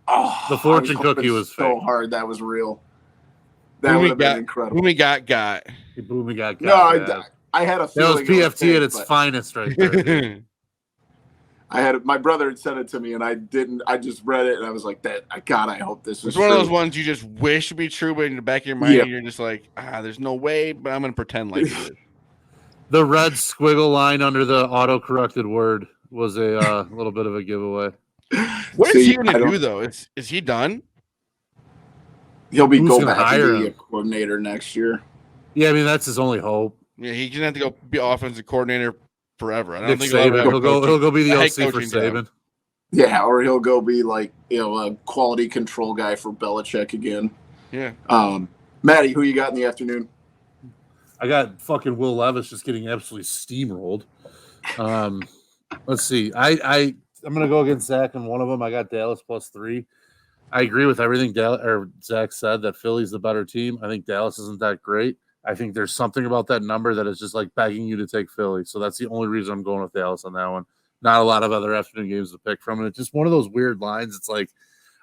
Oh, the fortune cookie was so fake. hard. That was real. That would have been incredible. Who we got? Boom, got. No, I had a feeling that was PFT at its finest right there. I had my brother had sent it to me, and I didn't. I just read it, and I was like, "That God, I hope this is." It's one of those ones you just wish to be true, but in the back of your mind, you're just like, "There's no way," but I'm gonna pretend like it is. The red squiggle line under the auto-corrected word was a little bit of a giveaway. What is he going to do, though? Is he done? He'll go back to be a coordinator next year. Yeah, I mean that's his only hope. Yeah, he's gonna have to go be offensive coordinator forever. I don't think he'll go be the OC for Saban. Yeah, or he'll go be like a quality control guy for Belichick again. Yeah. Maddie, who you got in the afternoon? I got fucking Will Levis just getting absolutely steamrolled. Let's see. I'm gonna go against Zach in one of them. I got Dallas +3. I agree with everything Zach said that Philly's the better team. I think Dallas isn't that great. I think there's something about that number that is just like begging you to take Philly. So that's the only reason I'm going with Dallas on that one. Not a lot of other afternoon games to pick from. And it's just one of those weird lines. It's like,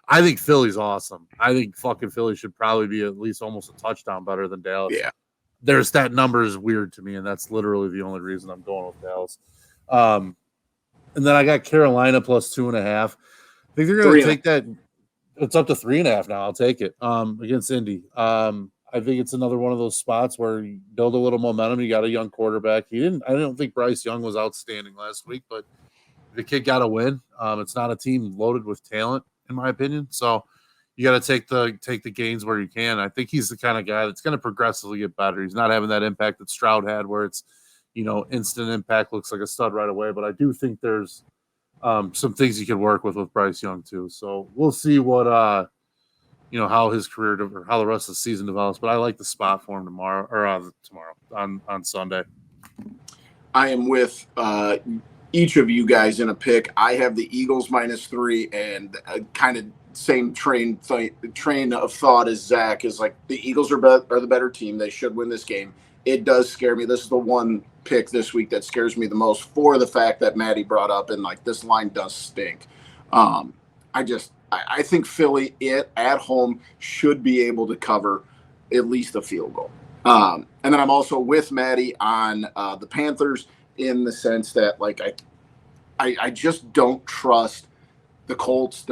I think Philly's awesome. I think fucking Philly should probably be at least almost a touchdown better than Dallas. Yeah. That number is weird to me, and that's literally the only reason I'm going with Dallas. And then I got Carolina +2.5. I think they're going to take that. It's up to 3.5 now. I'll take it against Indy. I think it's another one of those spots where you build a little momentum. You got a young quarterback. I don't think Bryce Young was outstanding last week, but the kid got a win. It's not a team loaded with talent, in my opinion. So you got to take the gains where you can. I think he's the kind of guy that's going to progressively get better. He's not having that impact that Stroud had, where it's instant impact, looks like a stud right away. But I do think there's some things he could work with Bryce Young too. So we'll see what how his career or how the rest of the season develops. But I like the spot for him tomorrow on Sunday. I am with each of you guys in a pick. I have the Eagles -3, and kind of same train of thought as Zach is like the Eagles are the better team. They should win this game. It does scare me. This is the one pick this week that scares me the most for the fact that Maddie brought up, and like this line does stink. I think Philly at home should be able to cover at least a field goal. And then I'm also with Maddie on the Panthers in the sense that like I just don't trust the Colts.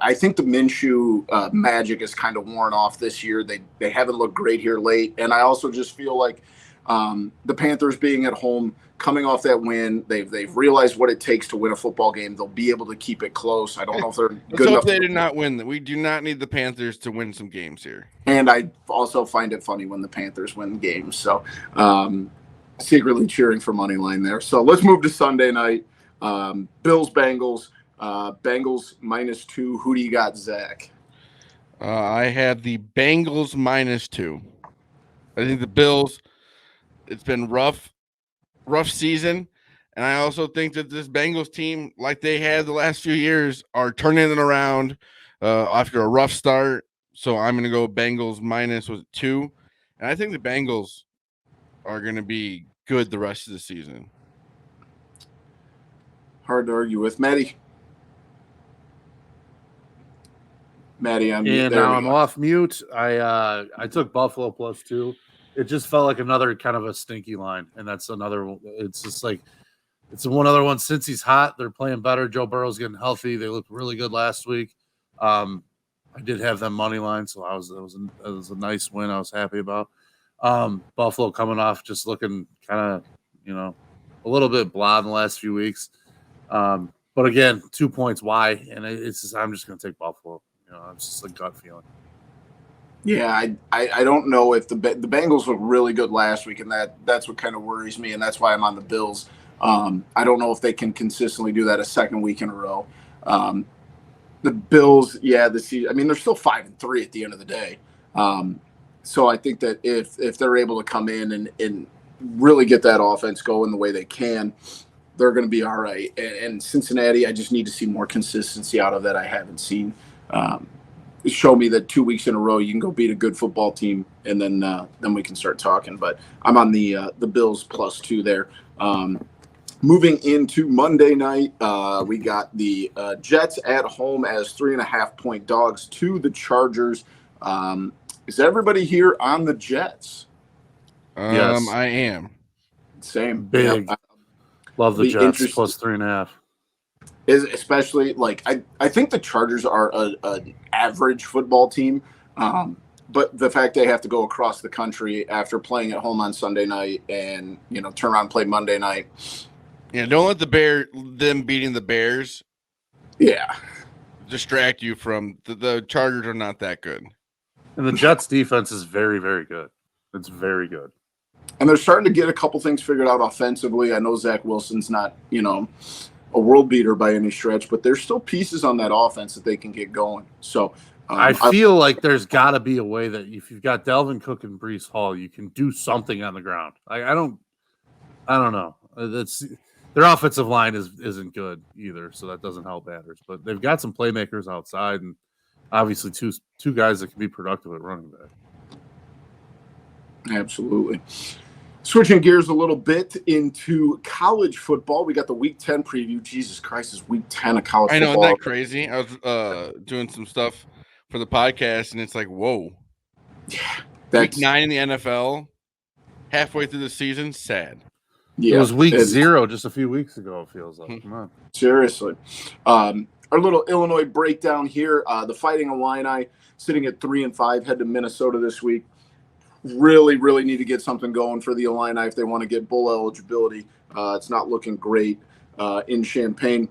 I think the Minshew magic is kind of worn off this year. They haven't looked great here late, and I also just feel like the Panthers being at home, coming off that win, they've realized what it takes to win a football game. They'll be able to keep it close. I don't know if they're good enough. They did not win. We do not need the Panthers to win some games here. And I also find it funny when the Panthers win games. So secretly cheering for money line there. So let's move to Sunday night. Bills-Bengals. Bengals -2. Who do you got, Zach? I had the Bengals -2. I think the Bills, it's been rough season. And I also think that this Bengals team, like they had the last few years, are turning it around after a rough start. So I'm going to go Bengals -2. And I think the Bengals are going to be good the rest of the season. Hard to argue with. Maddie, I'm I'm off mute. I took Buffalo +2. It just felt like another kind of a stinky line, and that's another. It's just like it's one other one. Since he's hot, they're playing better. Joe Burrow's getting healthy. They looked really good last week. I did have them money line, so it was a nice win. I was happy about. Buffalo coming off just looking kind of a little bit blah in the last few weeks. But again, 2 points. Why? And it's just I'm just going to take Buffalo. It's just a gut feeling. Yeah, I don't know if the Bengals looked really good last week, and that's what kind of worries me, and that's why I'm on the Bills. I don't know if they can consistently do that a second week in a row. The Bills, they're still 5-3 at the end of the day. So I think that if they're able to come in and really get that offense going the way they can, they're going to be all right. And Cincinnati, I just need to see more consistency out of that I haven't seen. Show me that 2 weeks in a row you can go beat a good football team, and then we can start talking. But I'm on the Bills +2 there. Moving into Monday night, we got the Jets at home as 3.5-point dogs to the Chargers. Is everybody here on the Jets? Yes, I am. Same. Big. Yep. Love the Jets +3.5. Especially like I think the Chargers are an average football team, but the fact they have to go across the country after playing at home on Sunday night and turn around and play Monday night. Yeah, don't let them beating the Bears. Yeah, distract you from the Chargers are not that good. And the Jets defense is very, very good. It's very good. And they're starting to get a couple things figured out offensively. I know Zach Wilson's not a world beater by any stretch, but there's still pieces on that offense that they can get going. So I feel like there's got to be a way that if you've got Dalvin Cook and Breece Hall, you can do something on the ground. I don't know. Their offensive line isn't good either, so that doesn't help batters. But they've got some playmakers outside, and obviously two guys that can be productive at running back. Absolutely. Switching gears a little bit into college football, we got the Week 10 preview. Jesus Christ, it's Week 10 of college football. I know, isn't that crazy? I was doing some stuff for the podcast, and it's like, whoa. Yeah. Week 9 in the NFL, halfway through the season, sad. Yeah, it was week 0 just a few weeks ago, it feels like. Come on. Seriously. Our little Illinois breakdown here. The Fighting Illini sitting at 3-5, head to Minnesota this week. Really, really need to get something going for the Illini if they want to get bowl eligibility. It's not looking great in Champaign.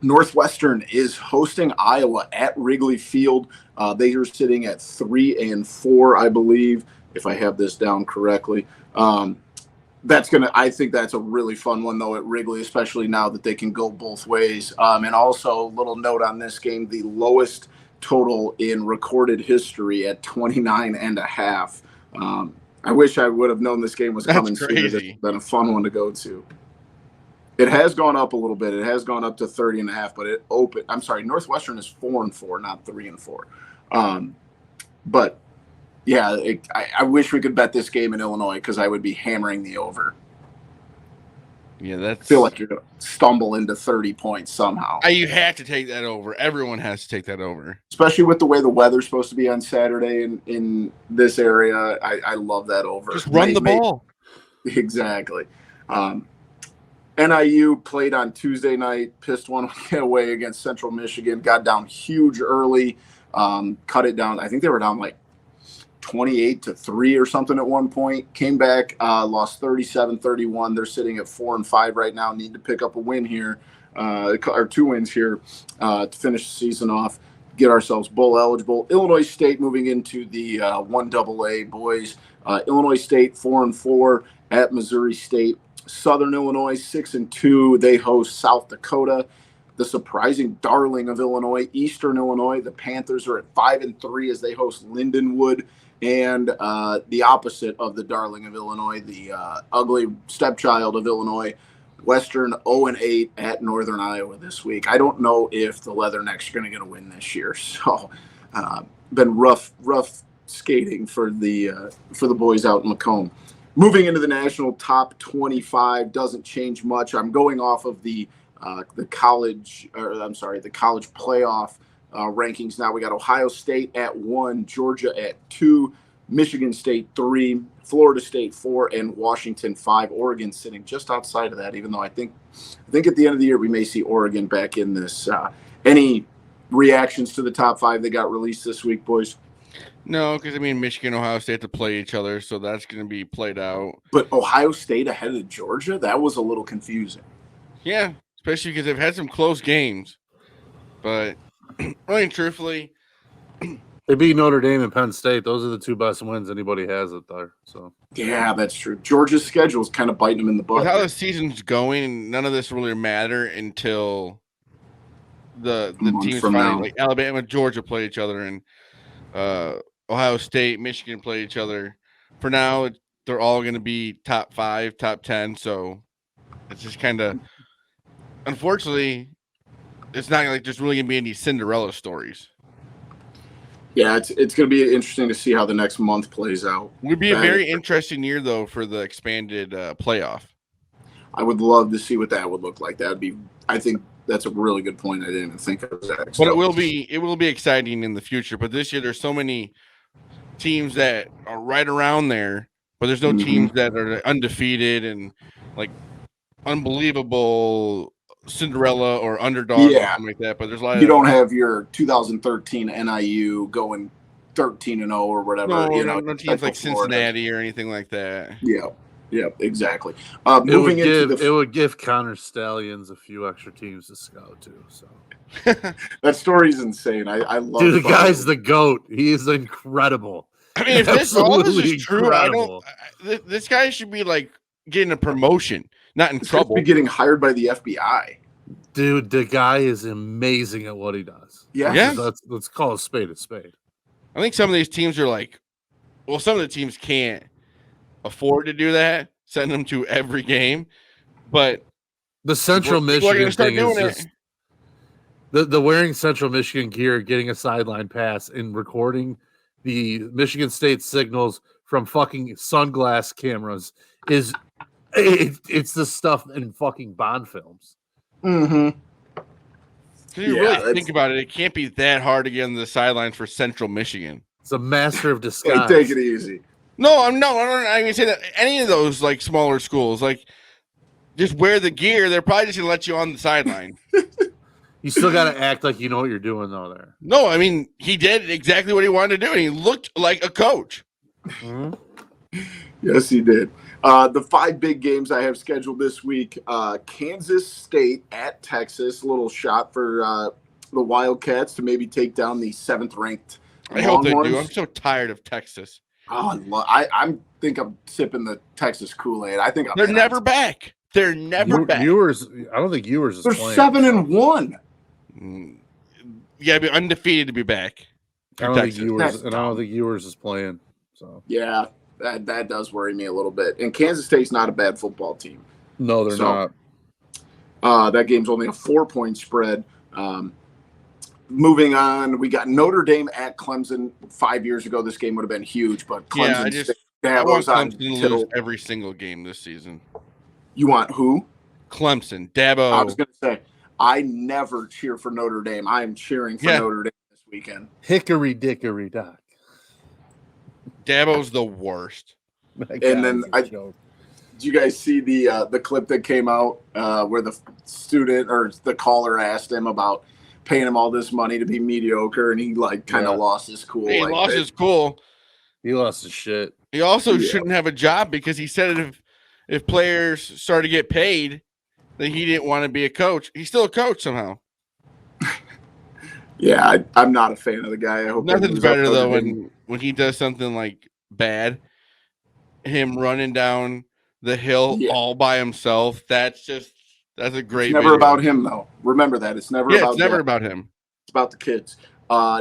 Northwestern is hosting Iowa at Wrigley Field. They are sitting at 3-4, I believe, if I have this down correctly. I think that's a really fun one though at Wrigley, especially now that they can go both ways. And also, a little note on this game: the lowest total in recorded history at 29.5. I wish I would have known this game was coming sooner. This has been a fun one to go to. It has gone up a little bit. It has gone up to 30.5, but it opened. I'm sorry, Northwestern is 4-4, not 3-4. But yeah, I wish we could bet this game in Illinois because I would be hammering the over. Yeah, I feel like you're gonna stumble into 30 points somehow. You have to take that over. Everyone has to take that over, especially with the way the weather's supposed to be on Saturday in this area. I love that over. Just run the ball. Exactly. NIU played on Tuesday night, pissed one away against Central Michigan, got down huge early, cut it down. I think they were down like 28-3 or something at one point, came back, lost 37-31. They're sitting at 4-5 right now, need to pick up a win here, or 2 wins here to finish the season off, get ourselves bowl eligible. Illinois State moving into the 1AA boys. Illinois State 4-4 at Missouri State. Southern Illinois 6-2. They host South Dakota. The surprising darling of Illinois, Eastern Illinois. The Panthers are at 5-3 as they host Lindenwood. And the opposite of the darling of Illinois, the ugly stepchild of Illinois, Western 0-8 at Northern Iowa this week. I don't know if the Leathernecks are going to get a win this year. So been rough skating for the boys out in Macomb. Moving into the national top 25 doesn't change much. I'm going off of the college playoff rankings. Now we got Ohio State at 1, Georgia at 2, Michigan State 3, Florida State 4, and Washington 5. Oregon sitting just outside of that, even though I think at the end of the year we may see Oregon back in this. Any reactions to the top 5 that got released this week, boys? No, because Michigan and Ohio State have to play each other, so that's going to be played out. But Ohio State ahead of Georgia? That was a little confusing. Yeah, especially because they've had some close games. But, truthfully, they beat Notre Dame and Penn State. Those are the 2 best wins anybody has it there. So yeah, that's true. Georgia's schedule is kind of biting them in the butt. With how the season's going, none of this really matter until the teams finally, like Alabama, Georgia play each other, and Ohio State, Michigan play each other. For now, they're all going to be top 5, top 10. So it's just kind of, unfortunately, it's not like there's really going to be any Cinderella stories. Yeah, it's going to be interesting to see how the next month plays out. It would be a very interesting year, though, for the expanded playoff. I would love to see what that would look like. I think that's a really good point. I didn't even think of that. But it will be exciting in the future. But this year, there's so many teams that are right around there, but there's no teams that are undefeated and like unbelievable Cinderella or underdog or something like that. But there's a lot. You don't have your 2013 NIU going 13-0 or whatever. No teams like Cincinnati or anything like that. Yeah, exactly. It would give Connor Stallions a few extra teams to scout too. So that story's insane. I love. Dude, the guy's the GOAT. He is incredible. If all this is true, this guy should be like getting a promotion, not in trouble. Be getting hired by the FBI. Dude, the guy is amazing at what he does. Yeah. Let's call a spade a spade. I think some of these teams are like, some of the teams can't afford to do that, send them to every game, but the Central Michigan thing is just the wearing Central Michigan gear, getting a sideline pass, and recording the Michigan State signals from fucking sunglass cameras it's the stuff in fucking Bond films. Mm-hmm. Can you really think about it can't be that hard to get on the sidelines for Central Michigan. It's a master of disguise. Hey, take it easy. No, I'm not even saying that any of those like smaller schools, like just wear the gear. They're probably just gonna let you on the sideline. You still got to act like you know what you're doing, though. There. No, he did exactly what he wanted to do, and he looked like a coach. Mm-hmm. Yes, he did. The 5 big games I have scheduled this week: Kansas State at Texas. A little shot for the Wildcats to maybe take down the 7th ranked. I hope they do. I'm so tired of Texas. Oh, I think I'm sipping the Texas Kool-Aid. I think They're never back. They're never back. Ewers, I don't think Ewers is They're playing. 7-1. Yeah, be undefeated to be back. I don't think Ewers, That's I don't think Ewers is playing. So yeah, that does worry me a little bit. And Kansas State's not a bad football team. no, they're not. That game's only a 4-point spread. Moving on, we got Notre Dame at Clemson. 5 years ago, this game would have been huge, but Clemson. I want Clemson to lose every single game this season. You want who? Clemson. Dabo. I was going to say, I never cheer for Notre Dame. I am cheering for Notre Dame this weekend. Hickory dickory dock. Dabo's the worst. And then did you guys see the clip that came out where the student or the caller asked him about paying him all this money to be mediocre, and he kind of lost his cool. He lost his cool. He lost his shit. He also shouldn't have a job because he said if players started to get paid, then he didn't want to be a coach. He's still a coach somehow. Yeah, I'm not a fan of the guy. I hope nothing's better though when he does something like bad. Him running down the hill all by himself. That's a great. It's never about him though. Remember that it's never. It's never about him. It's about the kids.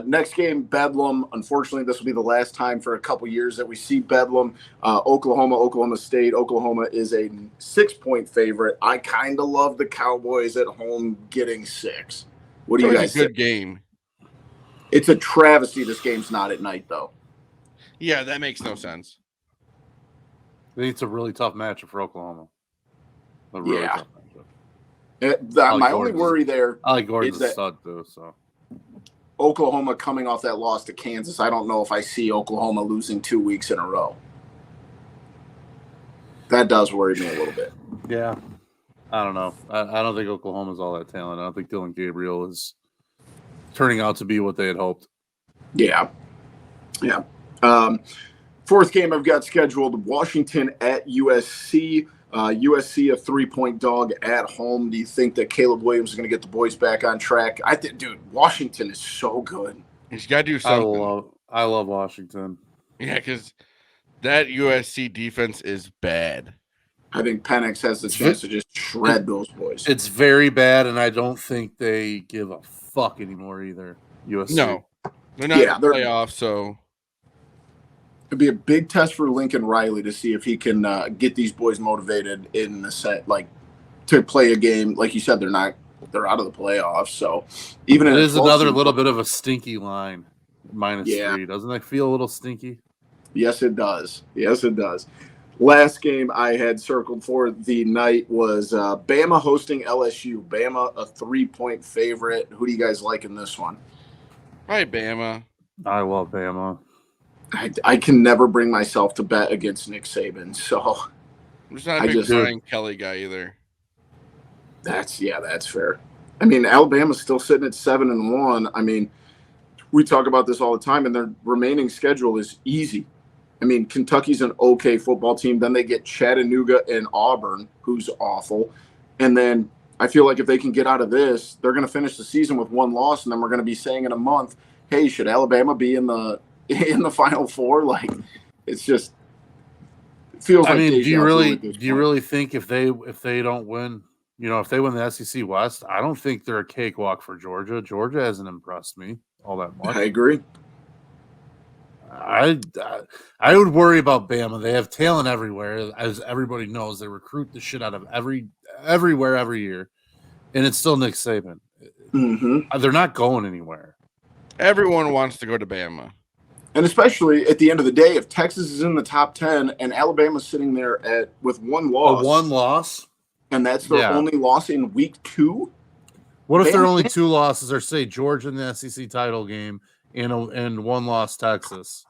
Next game, Bedlam. Unfortunately, this will be the last time for a couple years that we see Bedlam. Oklahoma State. Oklahoma is a 6-point favorite. I kind of love the Cowboys at home getting 6. What do you guys think? Good game. It's a travesty this game's not at night, though. Yeah, that makes no sense. I think it's a really tough matchup for Oklahoma. A really tough matchup. My only worry there I like Gordon's a stud, too, so. Oklahoma coming off that loss to Kansas, I don't know if I see Oklahoma losing 2 weeks in a row. That does worry me a little bit. Yeah. I don't know. I don't think Oklahoma's all that talented. I don't think Dylan Gabriel is turning out to be what they had hoped. Yeah. Yeah. Fourth game I've got scheduled, Washington at USC. USC a 3-point dog at home. Do you think that Caleb Williams is going to get the boys back on track? I think, dude, Washington is so good. He's got to do something. I love Washington. Yeah, because that USC defense is bad. I think Penix has the chance to just shred those boys. It's very bad, and I don't think they give a fuck anymore either. USC. No, they're not in the playoffs, so. It'd be a big test for Lincoln Riley to see if he can get these boys motivated in the set, to play a game. Like you said, they're out of the playoffs. So even it is another little bit of a stinky line, -3. Doesn't that feel a little stinky? Yes, it does. Yes, it does. Last game I had circled for the night was Bama hosting LSU. Bama a 3-point favorite. Who do you guys like in this one? Hi, Bama. I love Bama. I can never bring myself to bet against Nick Saban, so I'm just not a big Brian Kelly guy either. That's fair. I mean, Alabama's still sitting at 7-1. I mean, we talk about this all the time, and their remaining schedule is easy. I mean, Kentucky's an okay football team. Then they get Chattanooga and Auburn, who's awful. And then I feel like if they can get out of this, they're going to finish the season with 1 loss, and then we're going to be saying in a month, hey, should Alabama be in the Final Four? It's just it feels like. I mean, do you really think if they don't win, if they win the SEC West, I don't think they're a cakewalk for Georgia. Georgia hasn't impressed me all that much. I agree. I would worry about Bama. They have talent everywhere, as everybody knows. They recruit the shit out of everywhere every year, and it's still Nick Saban. Mm-hmm. They're not going anywhere. Everyone wants to go to Bama. And especially at the end of the day, if Texas is in the top 10 and Alabama's sitting there with 1 loss. One loss? And that's their only loss in week 2? What if there are only 2 losses, or say Georgia in the SEC title game and 1 loss Texas?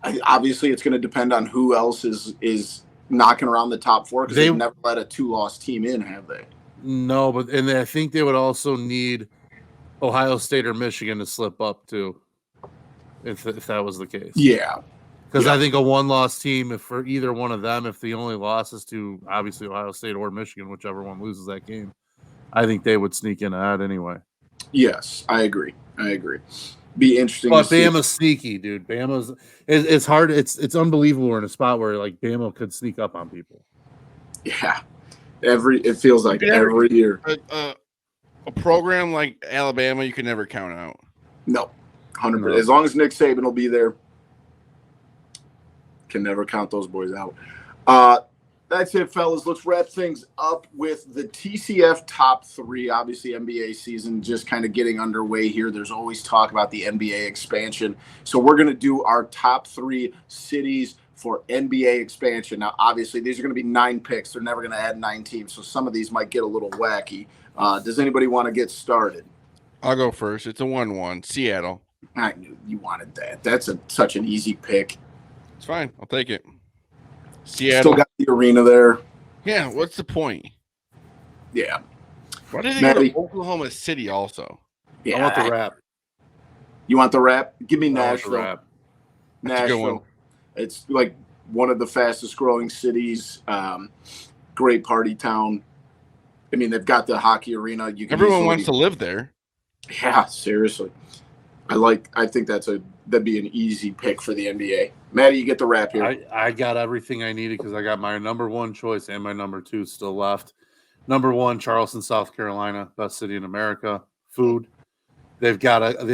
Obviously, it's going to depend on who else is knocking around the top 4, because they've never let a 2-loss team in, have they? No, but I think they would also need Ohio State or Michigan to slip up too, if that was the case. Yeah. Because I think a 1-loss team, if for either one of them, if the only loss is to obviously Ohio State or Michigan, whichever one loses that game, I think they would sneak in ahead anyway. Yes, I agree. Be interesting. But to see. Bama's sneaky, dude. It's hard. It's unbelievable. We're in a spot where like Bama could sneak up on people. Yeah, it feels like every year. A program like Alabama, you can never count out. No, 100%. No. As long as Nick Saban will be there, can never count those boys out. That's it, fellas. Let's wrap things up with the TCF top 3. Obviously, NBA season just kind of getting underway here. There's always talk about the NBA expansion. So we're going to do our top 3 cities for NBA expansion. Now, obviously, these are going to be 9 picks. They're never going to add 9 teams, so some of these might get a little wacky. Does anybody want to get started? I'll go first. It's a 1-1. Seattle. I knew you wanted that. That's such an easy pick. It's fine. I'll take it. Seattle. Still got the arena there. Yeah, what's the point? Yeah. Why did they go to Oklahoma City also? Yeah. I want the rap. You want the rap? Give me I want the Nashville. rap. That's a good one. It's like one of the fastest growing cities. Great party town. I mean, they've got the hockey arena. Everyone wants to live there. Yeah, seriously. I think that'd be an easy pick for the NBA. Maddie, you get the wrap here. I got everything I needed because I got my number 1 choice and my number 2 still left. Number 1, Charleston, South Carolina, best city in America. Food. They've got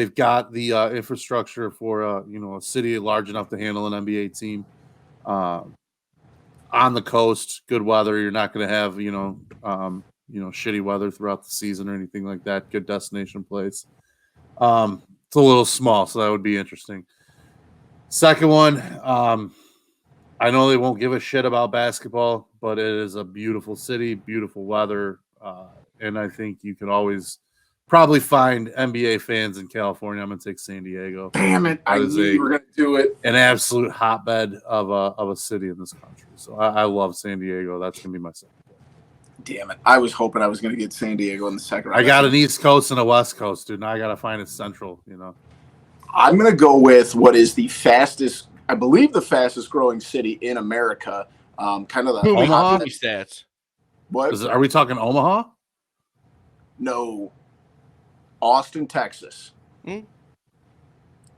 the infrastructure for a city large enough to handle an NBA team. On the coast, good weather. You're not going to have shitty weather throughout the season or anything like that. Good destination place. It's a little small, so that would be interesting. Second one, I know they won't give a shit about basketball, but it is a beautiful city, beautiful weather, and I think you can always probably find NBA fans in California. I'm going to take San Diego. Damn it. I knew you were going to do it. An absolute hotbed of a city in this country. So I love San Diego. That's going to be my second. Damn it. I was hoping I was going to get San Diego in the second round. I got an East Coast and a West Coast, dude. Now I got to find it central, I'm going to go with what is the fastest growing city in America. Kind of the Omaha stats. What? Are we talking Omaha? No. Austin, Texas.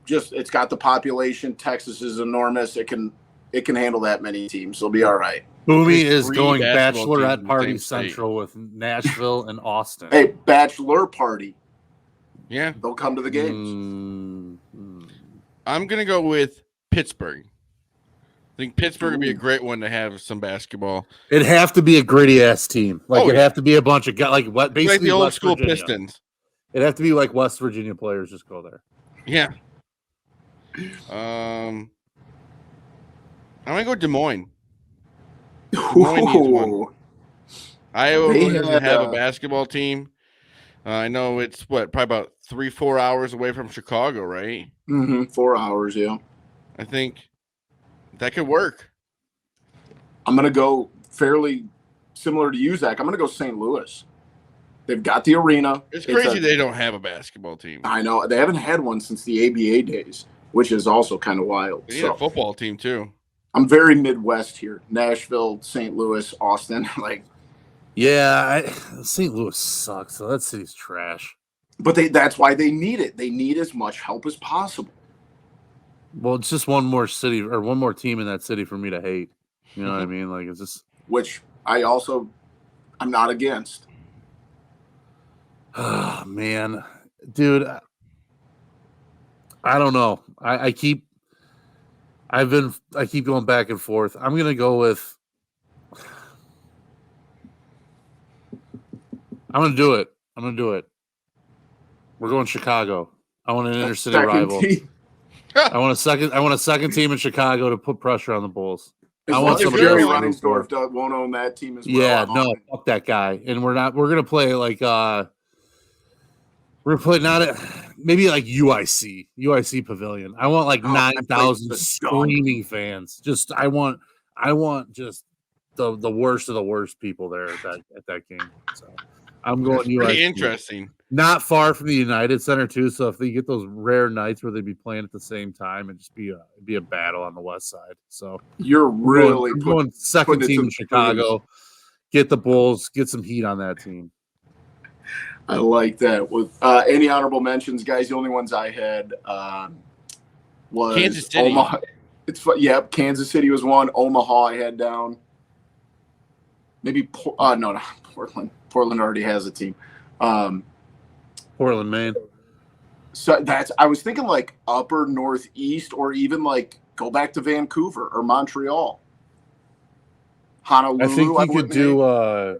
Just it's got the population. Texas is enormous. It can handle that many teams. It'll be all right. Boomy is going basketball bachelorette teams party in the same central with Nashville and Austin. Hey, bachelor party. Yeah. They'll come to the games. I'm going to go with Pittsburgh. I think Pittsburgh would be a great one to have some basketball. It'd have to be a gritty ass team. It'd have to be a bunch of guys like what basically like the old West school Virginia. Pistons. It'd have to be like West Virginia players just go there. Yeah. I'm going to go Des Moines. Des Moines needs one. Iowa doesn't have a basketball team. I know it's probably about 3-4 hours away from Chicago, right? 4 hours, yeah. I think that could work. I'm going to go fairly similar to you, Zach. I'm going to go St. Louis. They've got the arena. It's crazy they don't have a basketball team. I know. They haven't had one since the ABA days, which is also kind of wild. They need a football team, too. I'm very Midwest here. Nashville, St. Louis, Austin. Yeah, St. Louis sucks. So that city's trash. But that's why they need it. They need as much help as possible. Well, it's just one more city or one more team in that city for me to hate. You know what I mean? It's just which I'm not against. Oh man, dude, I don't know. I keep going back and forth. I'm gonna go with. I'm gonna do it. We're going Chicago. I want an inner city rival. I want a second team in Chicago to put pressure on the Bulls. I want somebody Jerry Reinsdorf won't own that team as well. Yeah, no, fuck that guy. And we're gonna play maybe like UIC Pavilion. I want 9,000 screaming fans. I want just the worst of the worst people there at that game. So I'm going UIC. Pretty interesting. Not far from the United Center too. So if they get those rare nights where they'd be playing at the same time, it'd just be a battle on the west side. So you're really going second team in Chicago. Get the Bulls, get some heat on that team. I like that. With any honorable mentions, guys, the only ones I had was Kansas City. Omaha. Yep, Kansas City was one. Omaha I had down. Maybe no, not Portland. Portland already has a team. Portland, Maine. So I was thinking like upper northeast, or even like go back to Vancouver or Montreal. Honolulu. I think you could do hate.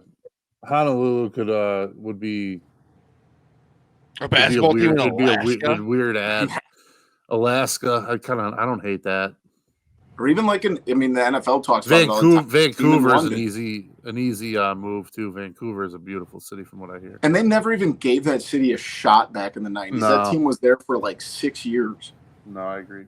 Honolulu would be A basketball team in would be Alaska. a weird ad. Alaska, I don't hate that. Or even like the NFL talks about it all the time. Vancouver is an easy move too. Vancouver is a beautiful city from what I hear. And they never even gave that city a shot back in the 90s. No. That team was there for like 6 years. No, I agree.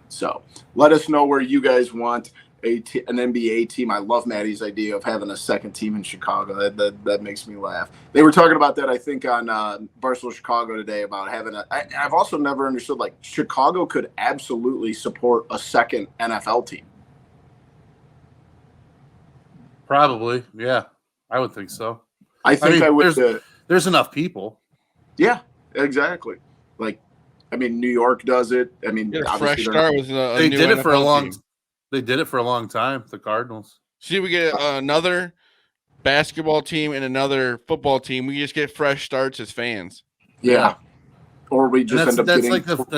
So let us know where you guys want an NBA team. I love Maddie's idea of having a second team in Chicago. That makes me laugh. They were talking about that, I think, on Barcelona Chicago today about having I've also never understood, like, Chicago could absolutely support a second NFL team. Probably, yeah. I would think so. I would. There's enough people. Yeah, exactly. Like, New York does it. Get a fresh start with a They new did it for a NFL long. team. They did it for a long time. The Cardinals. See, we get another basketball team and another football team. We just get fresh starts as fans. Yeah. Or we just end up getting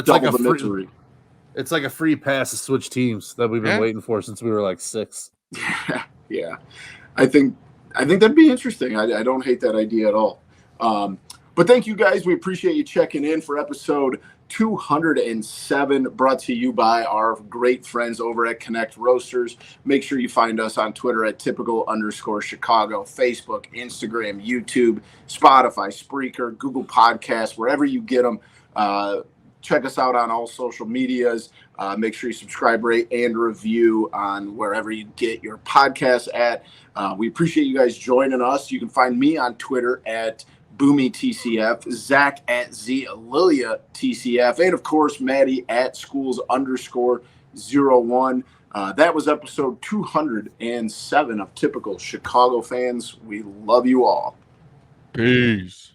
double the misery. It's like a free pass to switch teams that we've been waiting for since we were like 6. Yeah. I think that'd be interesting. I don't hate that idea at all. But thank you guys. We appreciate you checking in for episode 207, brought to you by our great friends over at Connect Roasters. Make sure you find us on Twitter at typical_Chicago, Facebook, Instagram, YouTube, Spotify, Spreaker, Google Podcasts, wherever you get them. Check us out on all social medias. Make sure you subscribe, rate, and review on wherever you get your podcasts at. We appreciate you guys joining us. You can find me on Twitter at Boomy TCF, Zach at Lilia TCF, and of course Maddie at schools_01. That was episode 207 of Typical Chicago Fans. We love you all. Peace.